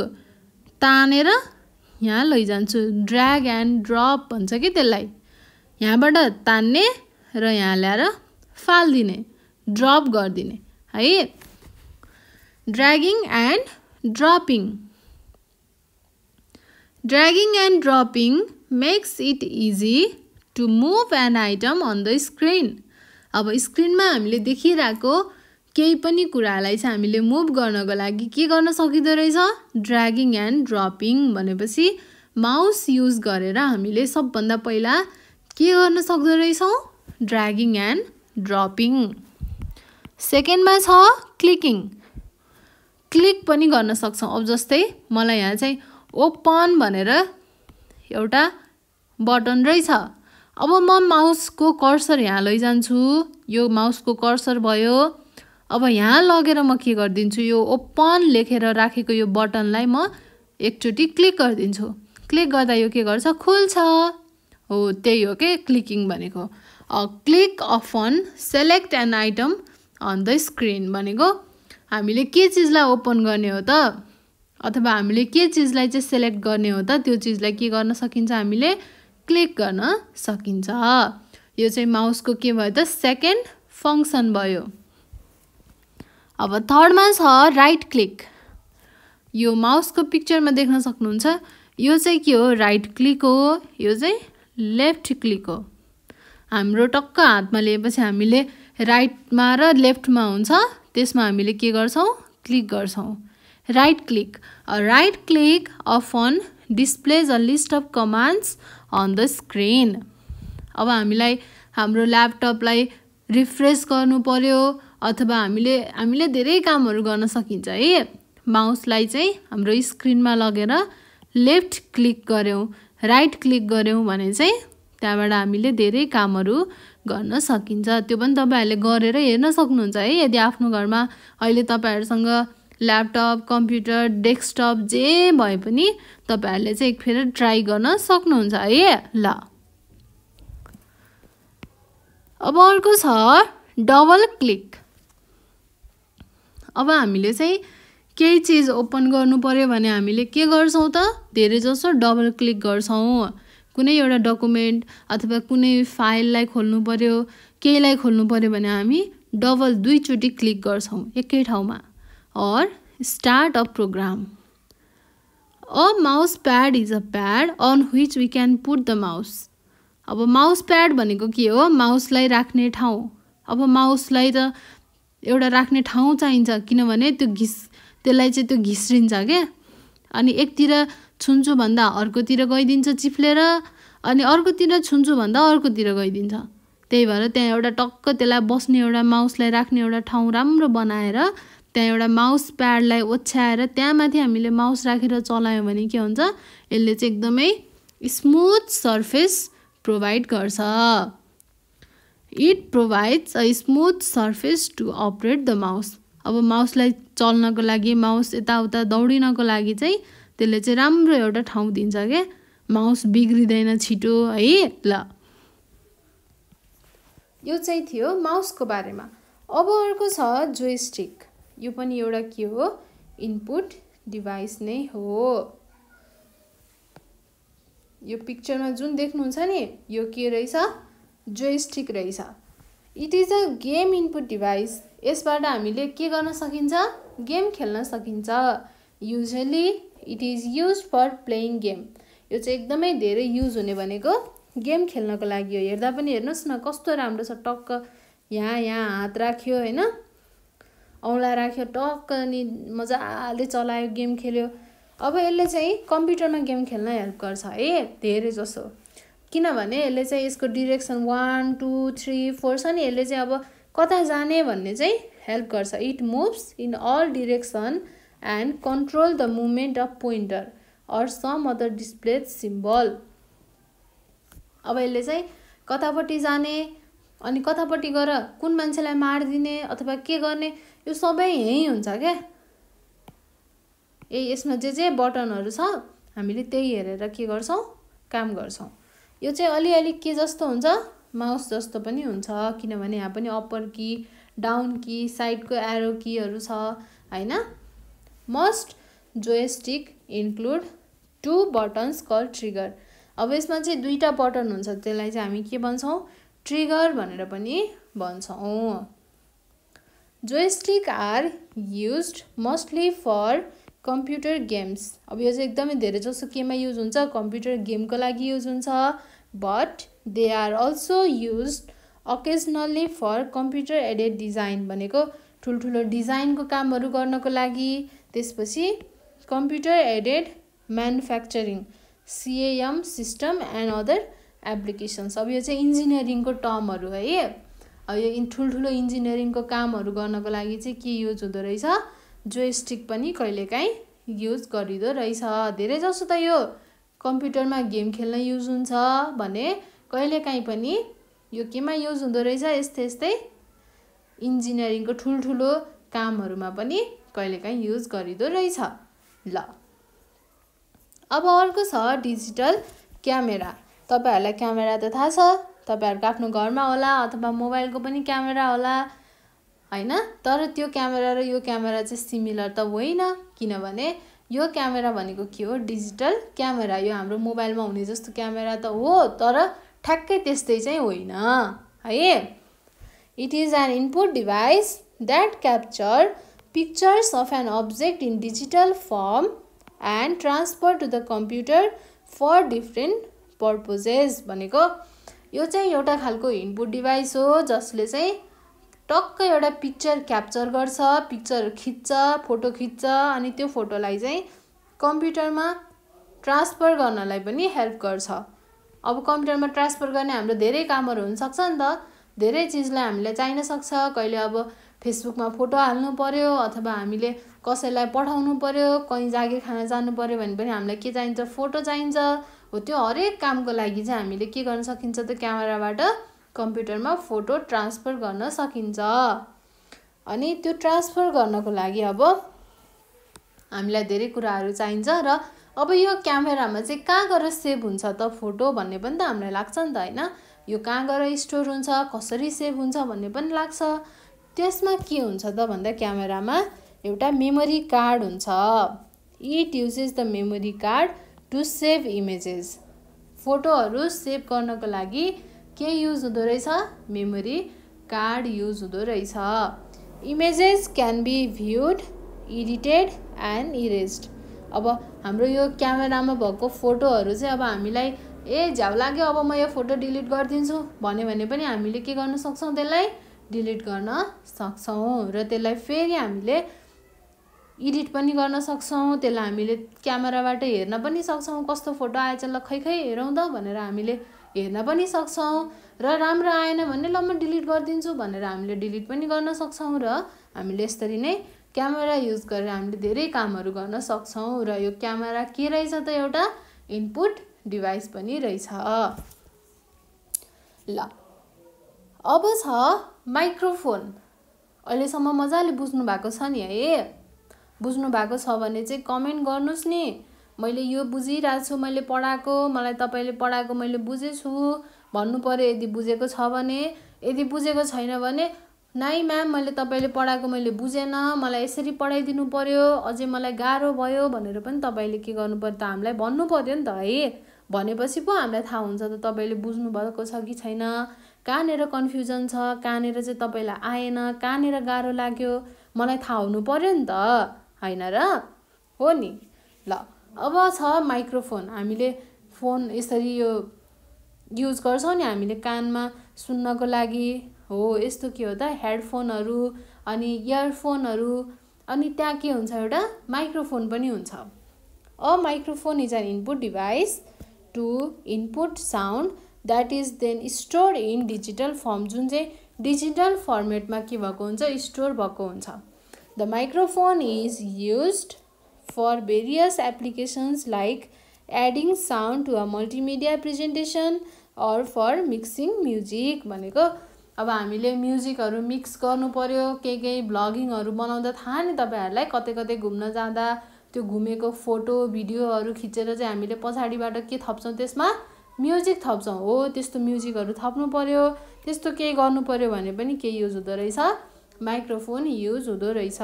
तानेर यहाँ लैजान्छु ड्र्याग एन्ड ड्रप भन्छ कि त्यसलाई यहाँबाट तान्ने र यहाँ ल्याएर फाल्दिने ड्रप गरिदिने है dragging and dropping dragging and dropping makes it easy to move an item on the screen अब स्क्रिनमा हामीले देखिरहेको केही पनि कुरालाई चाहिँ हामीले मुभ गर्नको लागि के गर्न सकिँदो रहेछ ड्र्यागिङ एन्ड ड्रपिङ भनेपछि माउस युज गरेर हामीले सबभन्दा पहिला के गर्न सक्दो रहेछौँ ड्र्यागिङ एन्ड ड्रपिङ सेकेन्डमा छ क्लिकिङ क्लिक पनि गर्न सक्छौँ अब जस्तै मलाई यहाँ चाहिँ ओपन भनेर एउटा बटन रहेछ अब म माउसको कर्सर यहाँ लैजान्छु यो माउसको कर्सर भयो अब यहाँ लगेर म के गरिदिन्छु यो ओपन लेखेर राखेको यो बटनलाई म एकचोटि क्लिक गरिदिन्छु क्लिक गर्दा यो के गर्छ खुल्छ हो त्यही हो के क्लिकिङ भनेको click on select an item on the screen भनेको हामीले के चिजलाई ओपन गर्ने हो त अथवा हामीले के चिजलाई चाहिँ सेलेक्ट गर्ने हो त त्यो चिजलाई के गर्न सकिन्छ हामीले क्लिक गर्न सकिन्छ यो चाहिँ माउसको के भयो त सेकेन्ड फङ्सन भयो अब थर्डमा छ राइट क्लिक यो माउसको पिक्चरमा देख्न सक्नुहुन्छ यो चाहिँ के हो राइट क्लिक हो यो चाहिँ लेफ्ट क्लिक हो हाम्रो टक्क हातमा लिएपछि हामीले राइटमा र लेफ्टमा हुन्छ त्यसमा हामीले के गर्छौँ क्लिक गर्छौँ right click on displays a list of commands on the screen अब हामीलाई हाम्रो ल्यापटपलाई रिफ्रेस गर्नु पर्यो अथवा हामीले धेरै कामहरू गर्न सकिन्छ है माउसलाई चाहिँ हाम्रो स्क्रिनमा लगेर लेफ्ट क्लिक गर्यौँ राइट क्लिक गर्यौँ भने चाहिँ त्यहाँबाट हामीले धेरै कामहरू गर्न सकिन्छ त्यो पनि तपाईहरूले गरेर हेर्न सक्नुहुन्छ है यदि आफ्नो घरमा अहिले तपाईहरुसँग ल्यापटप कम्प्युटर डेस्कटप जे भए पनि तपाईहरुले चाहिँ एकफेर ट्राई गर्न सक्नुहुन्छ है ल अब अर्को छ डबल क्लिक अब हामीले चाहिँ केही चीज ओपन गर्नु पर्यो भने हामीले के गर्छौं त धेरै जसो डबल क्लिक गर्छौं कुनै एउटा डकुमेन्ट अथवा कुनै फाइललाई खोल्नु पर्यो केहीलाई खोल्नु पर्यो भने हामी डबल दुई चोटी क्लिक गर्छौं एकै ठाउँमा or start a program a mouse pad is a pad on which we can put the mouse अब माउस प्याड भनेको के हो माउसलाई राख्ने ठाउँ अब माउसलाई त एउटा राख्ने ठाउँ चाहिन्छ किनभने त्यसलाई चाहिँ त्यो घिस्रिन्छ के अनि एकतिर छुन्छु भन्दा अर्कोतिर गइदिन्छ चिप्लेर अनि अर्कोतिर छुन्छु भन्दा अर्कोतिर गइदिन्छ त्यही भएर त्यहाँ एउटा टक्क त्यसलाई बस्ने एउटा माउसलाई राख्ने एउटा ठाउँ राम्रो बनाएर त्यहाँ एउटा माउस प्याडलाई ओछ्याएर त्यहाँ माथि हामीले माउस राखेर चलायौं भने के हुन्छ यसले चाहिँ एकदमै स्मूथ सर्फेस प्रोवाइड गर्छ it provides a smooth surface to operate the mouse अब माउसलाई चल्नको लागि माउस यताउता दौडिनको लागि चाहिँ त्यसले चाहिँ राम्रो एउटा ठाउँ दिन्छ के माउस बिग्रिदैन छिटो है ल यो चाहिँ थियो माउसको बारेमा अब अर्को छ जोयस्टिक यो पनि एउटा के हो इनपुट डिभाइस नै हो यो पिक्चरमा जुन देख्नुहुन्छ नि यो के रहेछ जोयस्टिक रहेछ it is a game input device यसबाट हामीले के गर्न सकिन्छ गेम खेल्न सकिन्छ usually it is used for playing game यो चाहिँ एकदमै धेरै युज हुने भनेको गेम खेल्नको लागि हो हेर्दा पनि हेर्नुस् न कस्तो राम्रो छ टक्क यहाँ हात राख्यो हैन औँला राख्यो टक्क अनि मजाले चलायो गेम खेल्यो अब यसले चाहिँ कम्प्युटरमा गेम खेल्न हेल्प गर्छ है धेरै जसो किनभने यसले चाहिँ यसको डाइरेक्सन 1 2 3 4 छ नि यसले चाहिँ अब कता जाने भन्ने चाहिँ हेल्प गर्छ it moves in all direction and control the movement of pointer or some other displayed symbol अब यसले चाहिँ कतापट्टि जाने अनि कतापट्टि गएर कुन मान्छेलाई मार्दिने अथवा के गर्ने यो सबै यही हुन्छ के यसमा जे बटनहरु छ हामीले त्यही हेरेर के गर्छौं काम गर्छौँ। यो चाहिँ अलिअलि के जस्तो हुन्छ, माउस जस्तो पनि हुन्छ, किनभने यहाँ पनि अप्पर की, डाउन की, साइडको एरो कीहरू छ हैन। Must joystick include 2 buttons call trigger. अब यसमा चाहिँ 2टा बटन हुन्छ, त्यसलाई चाहिँ हामी के भन्छौँ, ट्रिगर भनेर पनि भन्छौँ। Joystick are used mostly for computer games. अब यो चाहिँ एकदमै धेरै जसो केमा युज हुन्छ, कम्प्युटर गेमको लागि युज हुन्छ, but they are also used occasionally for computer aided design, भनेको ठुल्ठुलो डिजाइनको कामहरू गर्नको लागि। त्यसपछि computer aided manufacturing, CAM system and other applications. अब यो चाहिँ इन्जिनियरिङको टर्महरू है। अब यो ठुल्ठुलो इन्जिनियरिङको कामहरू गर्नको लागि चाहिँ के युज हुँदो रहेछ, जोयस्टिक पनि कहिलेकाहीँ युज गरिँदो रहेछ। धेरै जसो त यो कम्प्युटरमा गेम खेल्न युज हुन्छ भने कहिलेकाहीँ पनि यो केमा युज हुँदो रहेछ, यस्तै इन्जिनियरिङको ठुल्ठुलो कामहरूमा पनि कहिलेकाहीँ युज गरिँदो रहेछ। ल अब अर्को छ डिजिटल क्यामेरा। तपाईहरुलाई क्यामेरा त थाहा छ, तपाईहरुको आफ्नो घरमा होला अथवा मोबाइलको पनि क्यामेरा होला हैन। तर त्यो क्यामेरा र यो क्यामेरा चाहिँ सिमिलर त होइन, किनभने यो क्यामेरा भनेको के हो, डिजिटल क्यामेरा। यो हाम्रो मोबाइलमा हुने जस्तो क्यामेरा त हो, तर ठ्याक्कै त्यस्तै चाहिँ होइन है। It is an input device that capture pictures of an object in digital form and transfer to the computer for different purposes. भनेको यो चाहिँ एउटा खालको इनपुट डिभाइस हो जसले चाहिँ टक्क एउटा पिक्चर क्याप्चर गर्छ, पिक्चर खिच्छ, फोटो खिच्छ, अनि त्यो फोटोलाई चाहिँ कम्प्युटरमा ट्रान्सफर गर्नलाई पनि हेल्प गर्छ। अब कम्प्युटरमा ट्रान्सफर गर्ने हाम्रो धेरै कामहरू हुनसक्छ नि त, धेरै चिजलाई हामीलाई चाहिन सक्छ। कहिले अब फेसबुकमा फोटो हाल्नु पर्यो अथवा हामीले कसैलाई पठाउनु पर्यो, कहीँ जागिर खान जानु पर्यो भने पनि हामीलाई के चाहिन्छ, फोटो चाहिन्छ। हो त्यो हरेक कामको लागि चाहिँ हामीले के गर्न सकिन्छ त, क्यामेराबाट कम्प्युटरमा फोटो ट्रान्सफर गर्न सकिन्छ। अनि त्यो ट्रान्सफर गर्नको लागि अब हामीलाई धेरै कुराहरू चाहिन्छ। र अब यो क्यामेरामा चाहिँ कहाँ गएर सेभ हुन्छ त फोटो भन्ने पनि त हामीलाई लाग्छ नि त हैन। यो कहाँ गएर स्टोर हुन्छ, कसरी सेभ हुन्छ भन्ने पनि लाग्छ। त्यसमा के हुन्छ त भन्दा क्यामेरामा एउटा मेमोरी कार्ड हुन्छ। It uses the memory card to save images. फोटोहरू सेभ गर्नको लागि के युज हुँदो रहेछ, मेमोरी कार्ड युज हुँदो रहेछ। Images can be viewed, edited and erased. अब हाम्रो यो क्यामेरामा भएको फोटोहरू चाहिँ अब हामीलाई झ्याउ लाग्यो अब म यो फोटो डिलिट गरिदिन्छु भन्यो भने पनि हामीले के गर्न सक्छौँ, त्यसलाई डिलिट गर्न सक्छौँ। र त्यसलाई फेरि हामीले एडिट पनि गर्न सक्छौँ। त्यसलाई हामीले क्यामेराबाट हेर्न पनि सक्छौँ, कस्तो फोटो आएछ ल खै हेरौँ त भनेर हामीले हेर्न पनि सक्छौँ। र राम्रो आएन भने ल म डिलिट गरिदिन्छु भनेर हामीले डिलिट पनि गर्न सक्छौँ। र हामीले यसरी नै क्यामेरा युज गरेर हामीले धेरै कामहरू गर्न सक्छौँ। र यो क्यामेरा के रहेछ त, एउटा इनपुट डिभाइस पनि रहेछ। ल अब छ माइक्रोफोन। अहिलेसम्म मजाले बुझ्नु भएको छ नि है। बुझ्नु भएको छ भने चाहिँ कमेन्ट गर्नुस् नि। मैले यो बुझिरहेको छु, मैले पढाएको, मलाई तपाईले पढाएको मैले बुझेछु भन्नु पर्यो यदि बुझेको छ भने। यदि बुझेको छैन भने नाइ म्याम मैले तपाईले पढाएको मैले बुझेन, मलाई यसरी पढाइदिनु पर्यो, अझै मलाई गाह्रो भयो भनेर पनि तपाईले के गर्नु पर्यो त, हामीलाई भन्नु पर्यो नि त है। भनेपछि पो हामीलाई थाहा हुन्छ त तपाईले बुझ्नु भएको छ कि छैन, कहाँनिर कन्फ्युजन छ, कहाँनिर चाहिँ तपाईलाई आएन, कहाँनिर गाह्रो लाग्यो, मलाई थाहा हुनु पर्यो नि त हैन र, हो नि। ल अब छ माइक्रोफोन। हामीले फोन यसरी यो युज गर्छौँ नि हामीले कानमा सुन्नको लागि, हो यस्तो के हो त हेडफोनहरू अनि इयरफोनहरू, अनि त्यहाँ के हुन्छ एउटा माइक्रोफोन पनि हुन्छ। A microphone is an input device to input sound that is then store in digital form. जुन चाहिँ डिजिटल फर्मेटमा के भएको हुन्छ, स्टोर भएको हुन्छ। The microphone is used for various applications like adding sound to a multimedia presentation or for mixing music. भनेको अब हामीले म्युजिकहरू मिक्स गर्नु पर्यो, केही ब्लगिङहरू बनाउँदा थाहा नि तपाईहरुलाई, कतै कतै घुम्न जाँदा त्यो घुमेको फोटो भिडियोहरू खिचेर चाहिँ हामीले पछाडिबाट के थप्छौँ त्यसमा म्युजिक थप्छौँ हो त्यस्तो म्युजिकहरू थप्नु पर्यो त्यस्तो केही गर्नु पर्यो भने पनि के युज हुँदो रहेछ माइक्रोफोन युज हुँदो रहेछ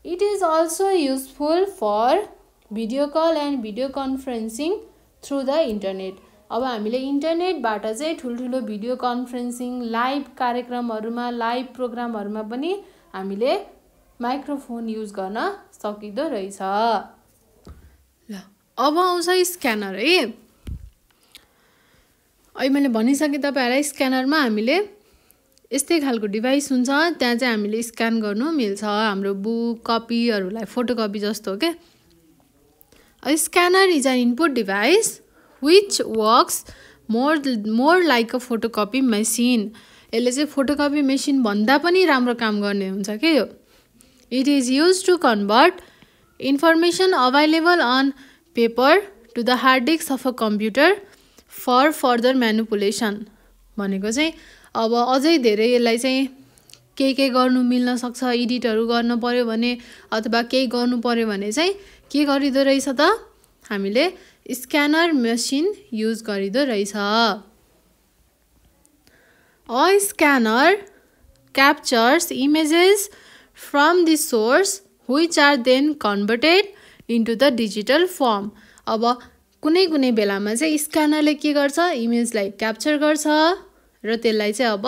it is also useful for video call and video conferencing through the internet अब हामीले इन्टरनेटबाट चाहिँ ठुल्ठुलो भिडियो कन्फरेन्सिङ लाइभ कार्यक्रमहरूमा लाइभ प्रोग्रामहरूमा पनि हामीले माइक्रोफोन युज गर्न सकिँदो रहेछ ल अब आउँछ स्क्यानर है अहिले मैले भनिसकेँ तपाईँहरूलाई स्क्यानरमा हामीले यस्तै खालको डिभाइस हुन्छ त्यहाँ चाहिँ हामीले स्क्यान गर्नु मिल्छ हाम्रो बुक कपीहरूलाई फोटोकपी जस्तो के scanner is an input device which works more like a photocopy machine यसले चाहिँ फोटोकपी मेसिन भन्दा पनि राम्रो काम गर्ने हुन्छ के यो it is use to convert information available on paper to the hard disk of a computer for further manipulation भनेको चाहिँ अब अझै धेरै यसलाई चाहिँ के गर्नु मिल्न सक्छ एडिटहरू गर्नु पर्यो भने अथवा केही गर्नु पर्यो भने चाहिँ के गरिदो रहेछ त हामीले स्क्यानर मेसिन युज गरिदो रहेछ a scanner captures images from the source which are then converted into the digital form अब कुनै बेलामा चाहिँ स्क्यानरले के गर्छ इमेजलाई क्याप्चर गर्छ र त्यसलाई चाहिँ अब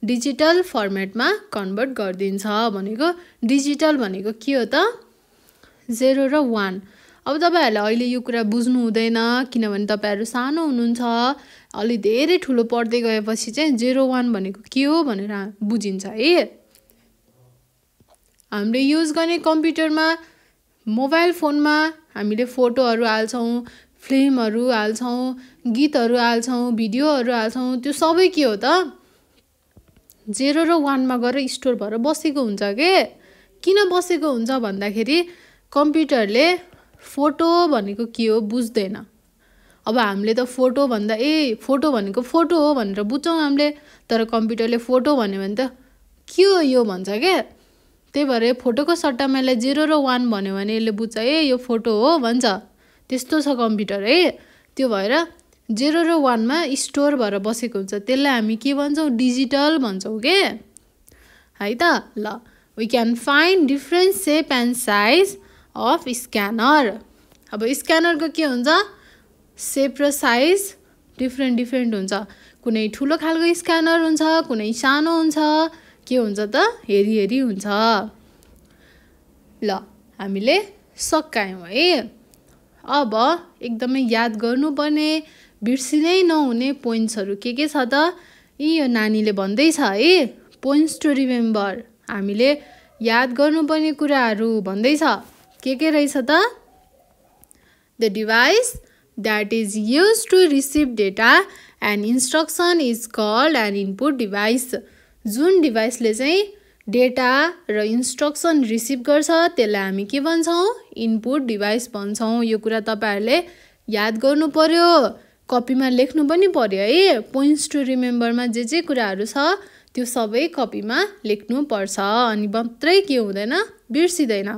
डिजिटल फर्मेटमा कन्भर्ट गरिदिन्छ भनेको डिजिटल भनेको के हो त 0 र 1 अब तपाईहरुले अहिले यो कुरा बुझ्नु हुँदैन किनभने तपाईहरु सानो हुनुहुन्छ अलि धेरै ठुलो पढ्दै गएपछि चाहिँ 0 1 भनेको के हो भनेर बुझिन्छ है हामीले युज गर्ने कम्प्युटरमा मोबाइल फोनमा हामीले फोटोहरु हाल्छौं फिल्महरु हाल्छौं गीतहरु हाल्छौं भिडियोहरु हाल्छौं त्यो सबै के हो त 0 र 1 मा गएर स्टोर भएर बसेको हुन्छ के किन बसेको हुन्छ भन्दाखेरि कम्प्युटरले फोटो भनेको के हो बुझ्दैन अब हामीले त फोटो भन्दा फोटो भनेको फोटो हो भनेर बुझ्छौं हामीले तर कम्प्युटरले फोटो भन्यो भने त के हो यो भन्छ के त्यही भएर फोटोको सट्टामा यसले 0 र 1 भन्यो भने यसले बुझ्छ यो फोटो हो भन्छ त्यस्तो छ कम्प्युटर है त्यो भएर 0 र 1 मा स्टोर भएर बसेको हुन्छ त्यसलाई हामी के भन्छौं डिजिटल भन्छौं के है त ल we can find different shape and size of scanner अब स्क्यानर को के हुन्छ शेप र साइज डिफरेंट हुन्छ कुनै ठुलो खालको स्क्यानर हुन्छ कुनै सानो हुन्छ के हुन्छ त हेरी हुन्छ ल हामीले सकायौं है अब एकदमै याद गर्नुपर्ने बिर्सिनै नहुने पोइन्ट्सहरु के छ त यो नानीले भन्दै छ है पोइन्ट्स टु रिमेम्बर हामीले याद गर्नुपर्ने कुराहरु भन्दै छ के रहेछ त The device that is used to receive data and instruction is called an input device. जुन डिभाइसले चाहिँ डेटा र इन्स्ट्रक्सन रिसिभ गर्छ त्यसलाई हामी के भन्छौं इनपुट डिभाइस भन्छौं यो कुरा तपाईहरुले याद गर्नु पर्यो कपीमा लेख्नु पनि पर्यो है पोइन्ट्स टु रिमेम्बरमा जे कुराहरु छ त्यो सबै कपीमा लेख्नु पर्छ अनि मात्रै के हुँदैन बिर्सिदैन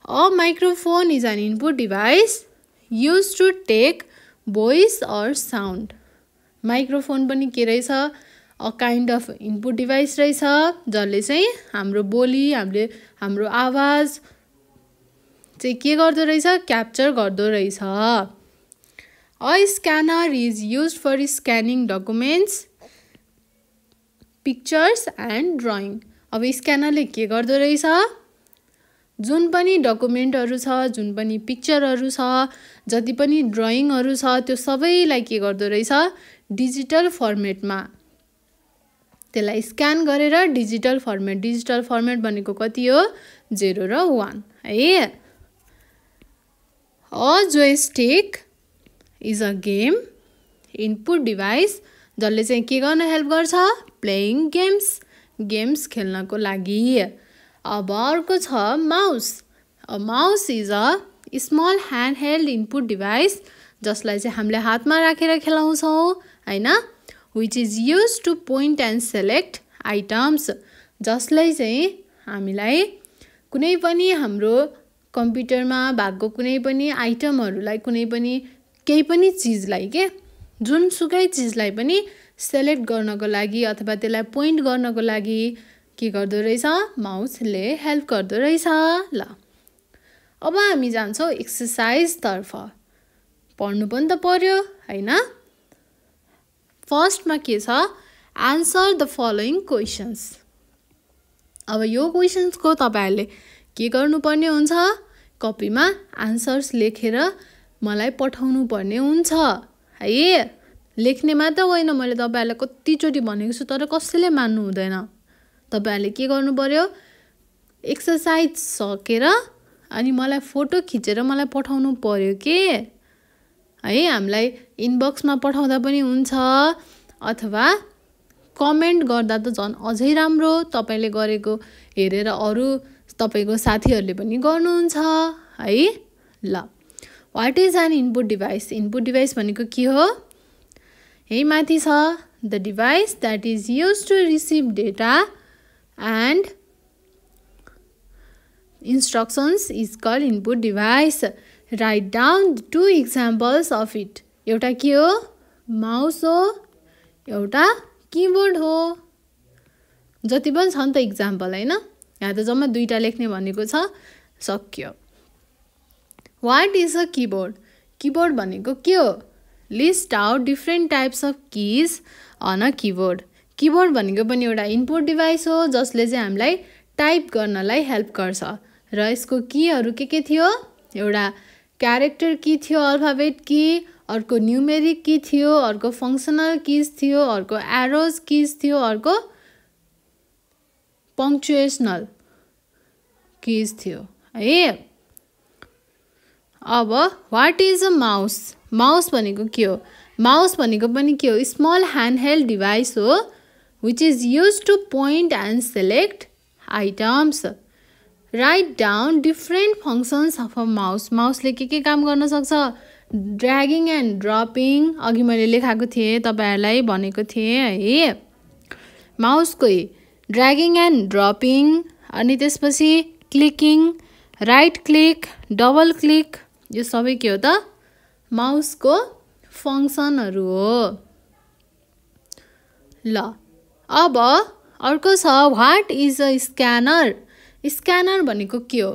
A microphone is an input device used to take voice or sound. Microphone पनि के रहेछ a kind of input device रहेछ जसले चाहिँ हाम्रो बोली हाम्रो आवाज चाहिँ के गर्दो रहेछ क्याप्चर गर्दो रहेछ A scanner is used for scanning documents, pictures and drawing. अब स्क्यानरले के गर्दो रहेछ जुन पनि डकुमेन्टहरु छ जुन पनि पिक्चरहरु छ जति पनि ड्राइङहरु छ त्यो सबैलाई के गर्दो रहेछ डिजिटल फर्मेटमा त्यसलाई स्क्यान गरेर डिजिटल फर्मेट भनेको कति हो 0 र 1 है A joystick is a game input device जसले चाहिँ के गर्न हेल्प गर्छ प्लेइङ गेम्स खेल्नको लागि अब अर्को छ mouse A mouse is a small handheld input device जसलाई चाहिँ हामीले हातमा राखेर खेलाउँछौं हैन which is used to point and select items जसलाई चाहिँ हामीलाई कुनै पनि हाम्रो कम्प्युटरमा भएको कुनै पनि आइटमहरूलाई कुनै पनि केही पनि चिजलाई के जुनसुकै चिजलाई पनि सेलेक्ट गर्नको लागि अथवा त्यसलाई पोइन्ट गर्नको लागि के गर्दो रहेछ माउसले हेल्प गर्दो रहेछ। ल अब हामी जान्छौँ एक्सरसाइजतर्फ। पढ्नु पनि त पर्यो हैन। फर्स्टमा के छ आन्सर द फलोइङ क्वेसन्स। अब यो क्वेसन्सको तपाईहरुले के गर्नुपर्ने हुन्छ कपीमा आन्सर्स लेखेर मलाई पठाउनु पर्ने हुन्छ है। लेख्ने मात्र होइन, मैले तपाईहरुलाई कतिचोटी भनेको छु तर कसैले मान्नु हुँदैन। तपाईहरुले के गर्नु पर्यो एक्सरसाइज सकेर अनि मलाई फोटो खिचेर मलाई पठाउनु पर्यो के है। हामीलाई इनबक्समा पठाउँदा पनि हुन्छ अथवा कमेन्ट गर्दा त झन् अझै राम्रो। तपाईले गरेको हेरेर अरु तपाईको साथीहरुले पनि गर्नुहुन्छ है। ल what is an input device. Input device भनेको के हो यही माथि छ the device that is used to receive data and instructions is called input device. Write down 2 examples of it. एउटा के हो माउस हो, एउटा कीबोर्ड हो। जति पनि छ नि त एक्जाम्पल हैन। यहाँ त जम्मा 2टा लेख्ने भनेको छ, सक्यो। What is a keyboard? Keyboard भनेको के हो list out different types of keys on a keyboard. Keyboard भनेको पनि एउटा इनपुट डिभाइस हो जसले चाहिँ हामीलाई टाइप गर्नलाई हेल्प गर्छ। र यसको कीहरु के थियो एउटा क्यारेक्टर की थियो अल्फाबेट की, अर्को न्यूमेरिक की थियो, अर्को फंक्शनल कीज थियो, अर्को एरोज कीज थियो, अर्को पंक्चुएशनल कीज थियो है। अब what is a mouse. Mouse भनेको के हो माउस भनेको पनि के हो स्मल ह्यान्डहेल्ड डिभाइस हो which is used to point and select items. Right down different functions of a mouse. माउसले के काम गर्न सक्छ ड्र्यागिङ एन्ड ड्रपिङ। अघि मैले लेखाएको थिएँ तपाईहरुलाई भनेको थिएँ है। माउसको ड्र्यागिङ एन्ड ड्रपिङ अनि त्यसपछि clicking, right click, double click यो सबै के हो त माउसको फंक्सनहरु हो। ल अब अर्को छ what is a scanner. Scanner भनेको के हो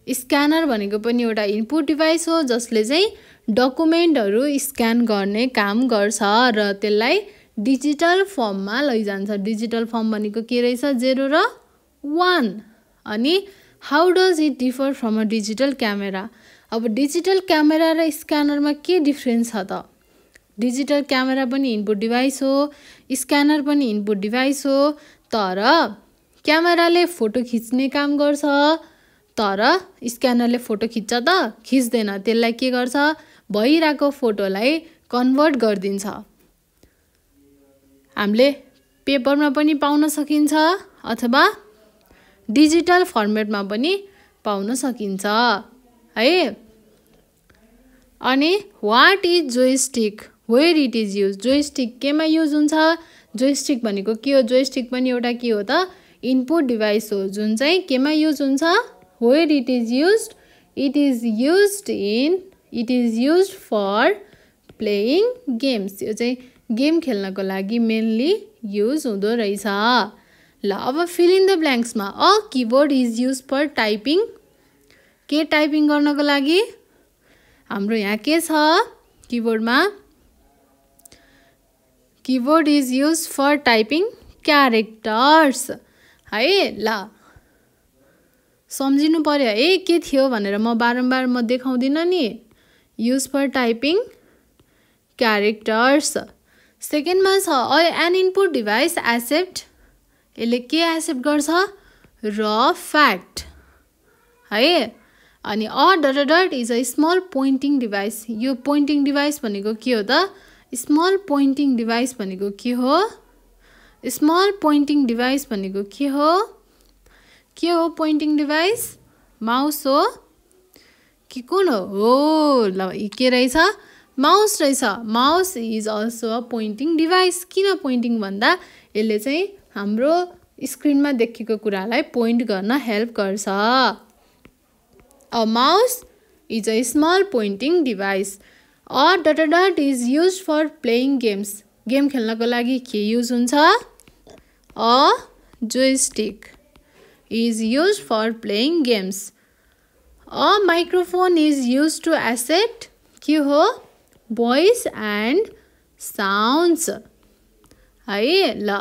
स्क्यानर भनेको पनि एउटा इनपुट डिभाइस हो जसले चाहिँ डकुमेन्टहरु स्क्यान गर्ने काम गर्छ र त्यसलाई डिजिटल फर्ममा लैजान्छ। डिजिटल फर्म भनेको के रहेछ 0 र 1। अनि how does it differ from a digital camera. अब डिजिटल क्यामेरा र स्क्यानरमा के डिफरेन्स छ त डिजिटल क्यामेरा पनि इनपुट डिभाइस हो, स्क्यानर पनि इनपुट डिभाइस हो, तर क्यामेराले फोटो खिच्ने काम गर्छ तर स्क्यानरले फोटो खिच्छ त खिच्दैन। त्यसलाई के गर्छ भइराको फोटोलाई कन्भर्ट गरिदिन्छ। हामीले पेपरमा पनि पाउन सकिन्छ अथवा डिजिटल फर्मेटमा पनि पाउन सकिन्छ है। अनि what is joystick where it is use. Joystick केमा युज हुन्छ जोयस्टिक भनेको के हो जोयस्टिक पनि एउटा के हो त इनपुट डिभाइस हो जुन चाहिँ केमा युज हुन्छ where it is used it is used for playing games. यो चाहिँ गेम खेल्नको लागि मेनली युज हुँदो रहेछ। ल अब फिल इन द ब्ल्याङ्क्समा a keyboard is use for typing. के टाइपिङ गर्नको लागि हाम्रो यहाँ के छ कीबोर्डमा keyboard is use for typing characters है। ल सम्झिनु पर्यो है के थियो भनेर म बारम्बार म देखाउँदिन नि। Use for typing characters. सेकेन्डमा छ एन इनपुट डिभाइस एक्सेप्ट। यसले के एक्सेप्ट गर्छ र फ्याक्ट है। अनि a dot dot is a small pointing device. यो पोइन्टिङ डिभाइस भनेको के हो त स्मल पोइन्टिङ डिभाइस भनेको के हो स्मल पोइन्टिङ डिभाइस भनेको के हो पोइन्टिङ डिभाइस माउस हो कि कुन हो ल के रहेछ माउस रहेछ। Mouse is also a pointing device. किन पोइन्टिङ भन्दा यसले चाहिँ हाम्रो स्क्रिनमा देखेको कुरालाई पोइन्ट गर्न हेल्प गर्छ। A mouse is a small pointing device. A ... is used for playing games. Game खेल्नको लागि के युज हुन्छ? A joystick is used for playing games. A microphone is used to accept के हो? Voice and sounds. है ल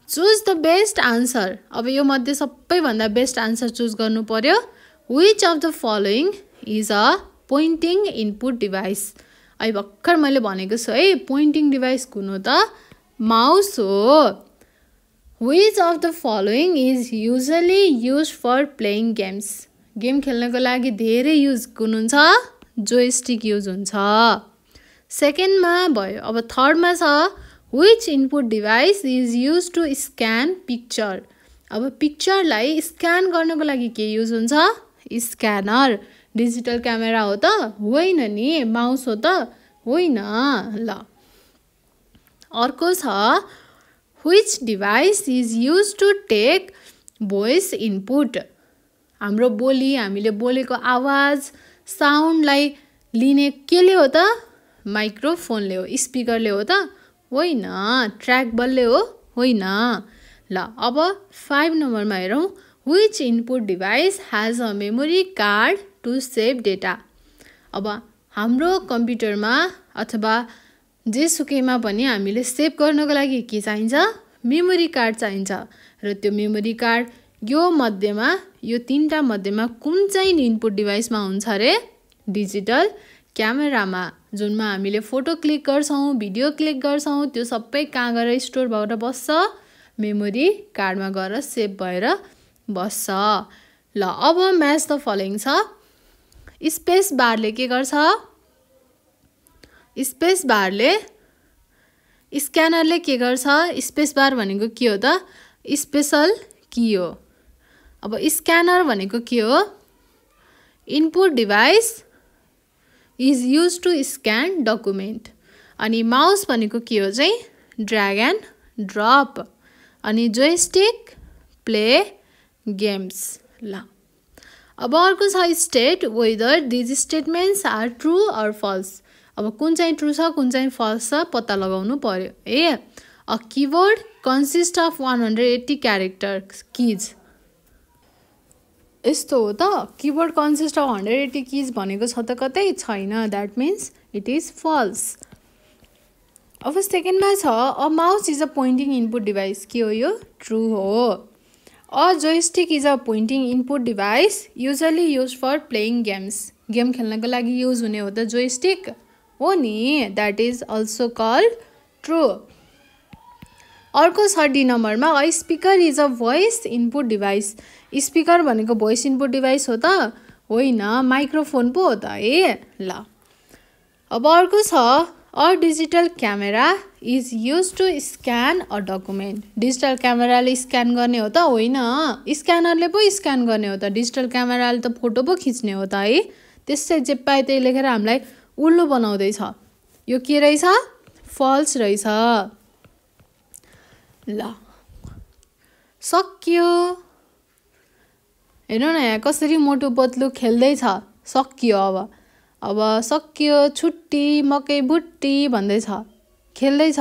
choose the best answer. अब यो मध्ये सबैभन्दा बेस्ट आन्सर चुज गर्नु पर्यो. Which of the following is a pointing input device? अहिले भर्खर मैले भनेको छु है, पोइन्टिङ डिभाइस कुन त माउस हो. Which of the following is usually used for playing games? Game खेल्नको लागि धेरै युज कुन हुन्छ? जोयस्टिक युज हुन्छ. सेकेन्डमा भयो. अब थर्डमा छ which input device is used to scan picture? अब पिक्चरलाई स्क्यान गर्नको लागि के युज हुन्छ? स्क्यानर. डिजिटल क्यामेरा हो त? होइन नि. माउस हो त? होइन. ल अर्को छ which device is used to take voice input? हाम्रो बोली, हामीले बोलेको आवाज साउन्डलाई लिने केले हो त? माइक्रोफोनले हो. स्पिकरले हो त? होइन. ट्र्याक बलले हो? होइन. ल अब 5 नम्बरमा हेरौँ. which input device has a memory card to save data? अब हाम्रो कम्प्युटरमा अथवा जेसुकैमा पनि हामीले सेभ गर्नको लागि के चाहिन्छ? मेमोरी कार्ड चाहिन्छ. र त्यो मेमोरी कार्ड यो मध्येमा, यो तीनटा मध्येमा कुन चाहिँ इनपुट डिभाइसमा हुन्छ रे? डिजिटल क्यामेरामा. जुनमा हामीले फोटो क्लिक गर्छौँ, भिडियो क्लिक गर्छौँ, त्यो सबै कहाँ गएर स्टोर भएर बस्छ? मेमोरी कार्डमा गएर सेभ भएर बस्छ. ल अब म्याच द फलोइङ छ. स्पेस बारले के गर्छ? स्पेस बारले स्क्यानरले के गर्छ? स्पेस बार भनेको के हो त? स्पेशल की हो. अब स्क्यानर भनेको के हो? Input device is use to scan document. अनि माउस भनेको के हो चाहिँ? Drag and drop. अनि जोयस्टिक प्ले गेम्स. ल अब अर्को छ state whether these statements are true or false. अब कुन चाहिँ ट्रु छ, कुन चाहिँ फल्स छ पत्ता लगाउनु पर्यो. A a keyboard consist of 180 character keys. यस्तो हो त? किबोर्ड कन्सिस्ट अफ 180 किज भनेको छ त कतै? छैन. That means it is false. अब सेकेन्डमा छ a mouse is a pointing input device. के हो यो? ट्रु हो. A joystick is a pointing input device usually use for playing games. Game खेल्नको लागि युज हुने हो त जोयस्टिक हो नि. That is also called true. अर्को छ डी नम्बरमा a speaker is a voice input device. Speaker भनेको भोइस इनपुट डिभाइस हो त? होइन. माइक्रोफोन पो हो त? ए ल अब अर्को छ a digital camera is use to scan a document. Digital क्यामेराले स्क्यान गर्ने हो त? होइन. स्क्यानरले पो स्क्यान गर्ने हो त? डिजिटल क्यामेराले त फोटो पो खिच्ने हो त है. त्यसै जे पाए त्यही लेखेर हामीलाई उल्लु बनाउँदैछ. यो के रहेछ? फल्स रहेछ. ल सकियो. हेर्नु न यहाँ कसरी मोटु पतलु खेल्दैछ. सकियो. अब सकियो. छुट्टी मकै बुट्टी भन्दैछ, खेल्दैछ.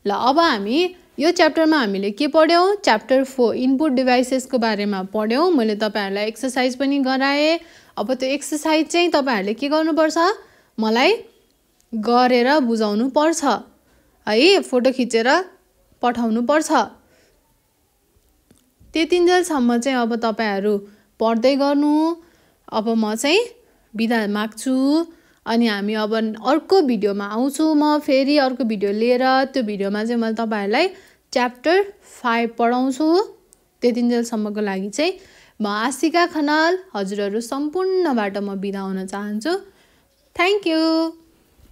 ल अब हामी यो च्याप्टरमा हामीले के पढ्यौँ? च्याप्टर 4 इनपुट डिभाइसेसको बारेमा पढ्यौँ. मैले तपाईँहरूलाई एक्सर्साइज पनि गराएँ. अब त्यो एक्सर्साइज चाहिँ तपाईँहरूले के गर्नुपर्छ? मलाई गरेर बुझाउनु पर्छ है. फोटो खिचेर पठाउनु पर्छ. त्यतिन्जेलसम्म चाहिँ अब तपाईँहरू पढ्दै गर्नु. अब म चाहिँ बिदा माग्छु. अनि हामी अब अर्को भिडियोमा आउँछु. म फेरि अर्को भिडियो लिएर. त्यो भिडियोमा चाहिँ मैले तपाईँहरूलाई च्याप्टर 5 पढाउँछु. त्यतिन्जेलसम्मको लागि चाहिँ म आशिका खनाल हजुरहरू सम्पूर्णबाट म बिदा हुन चाहन्छु. Thank you.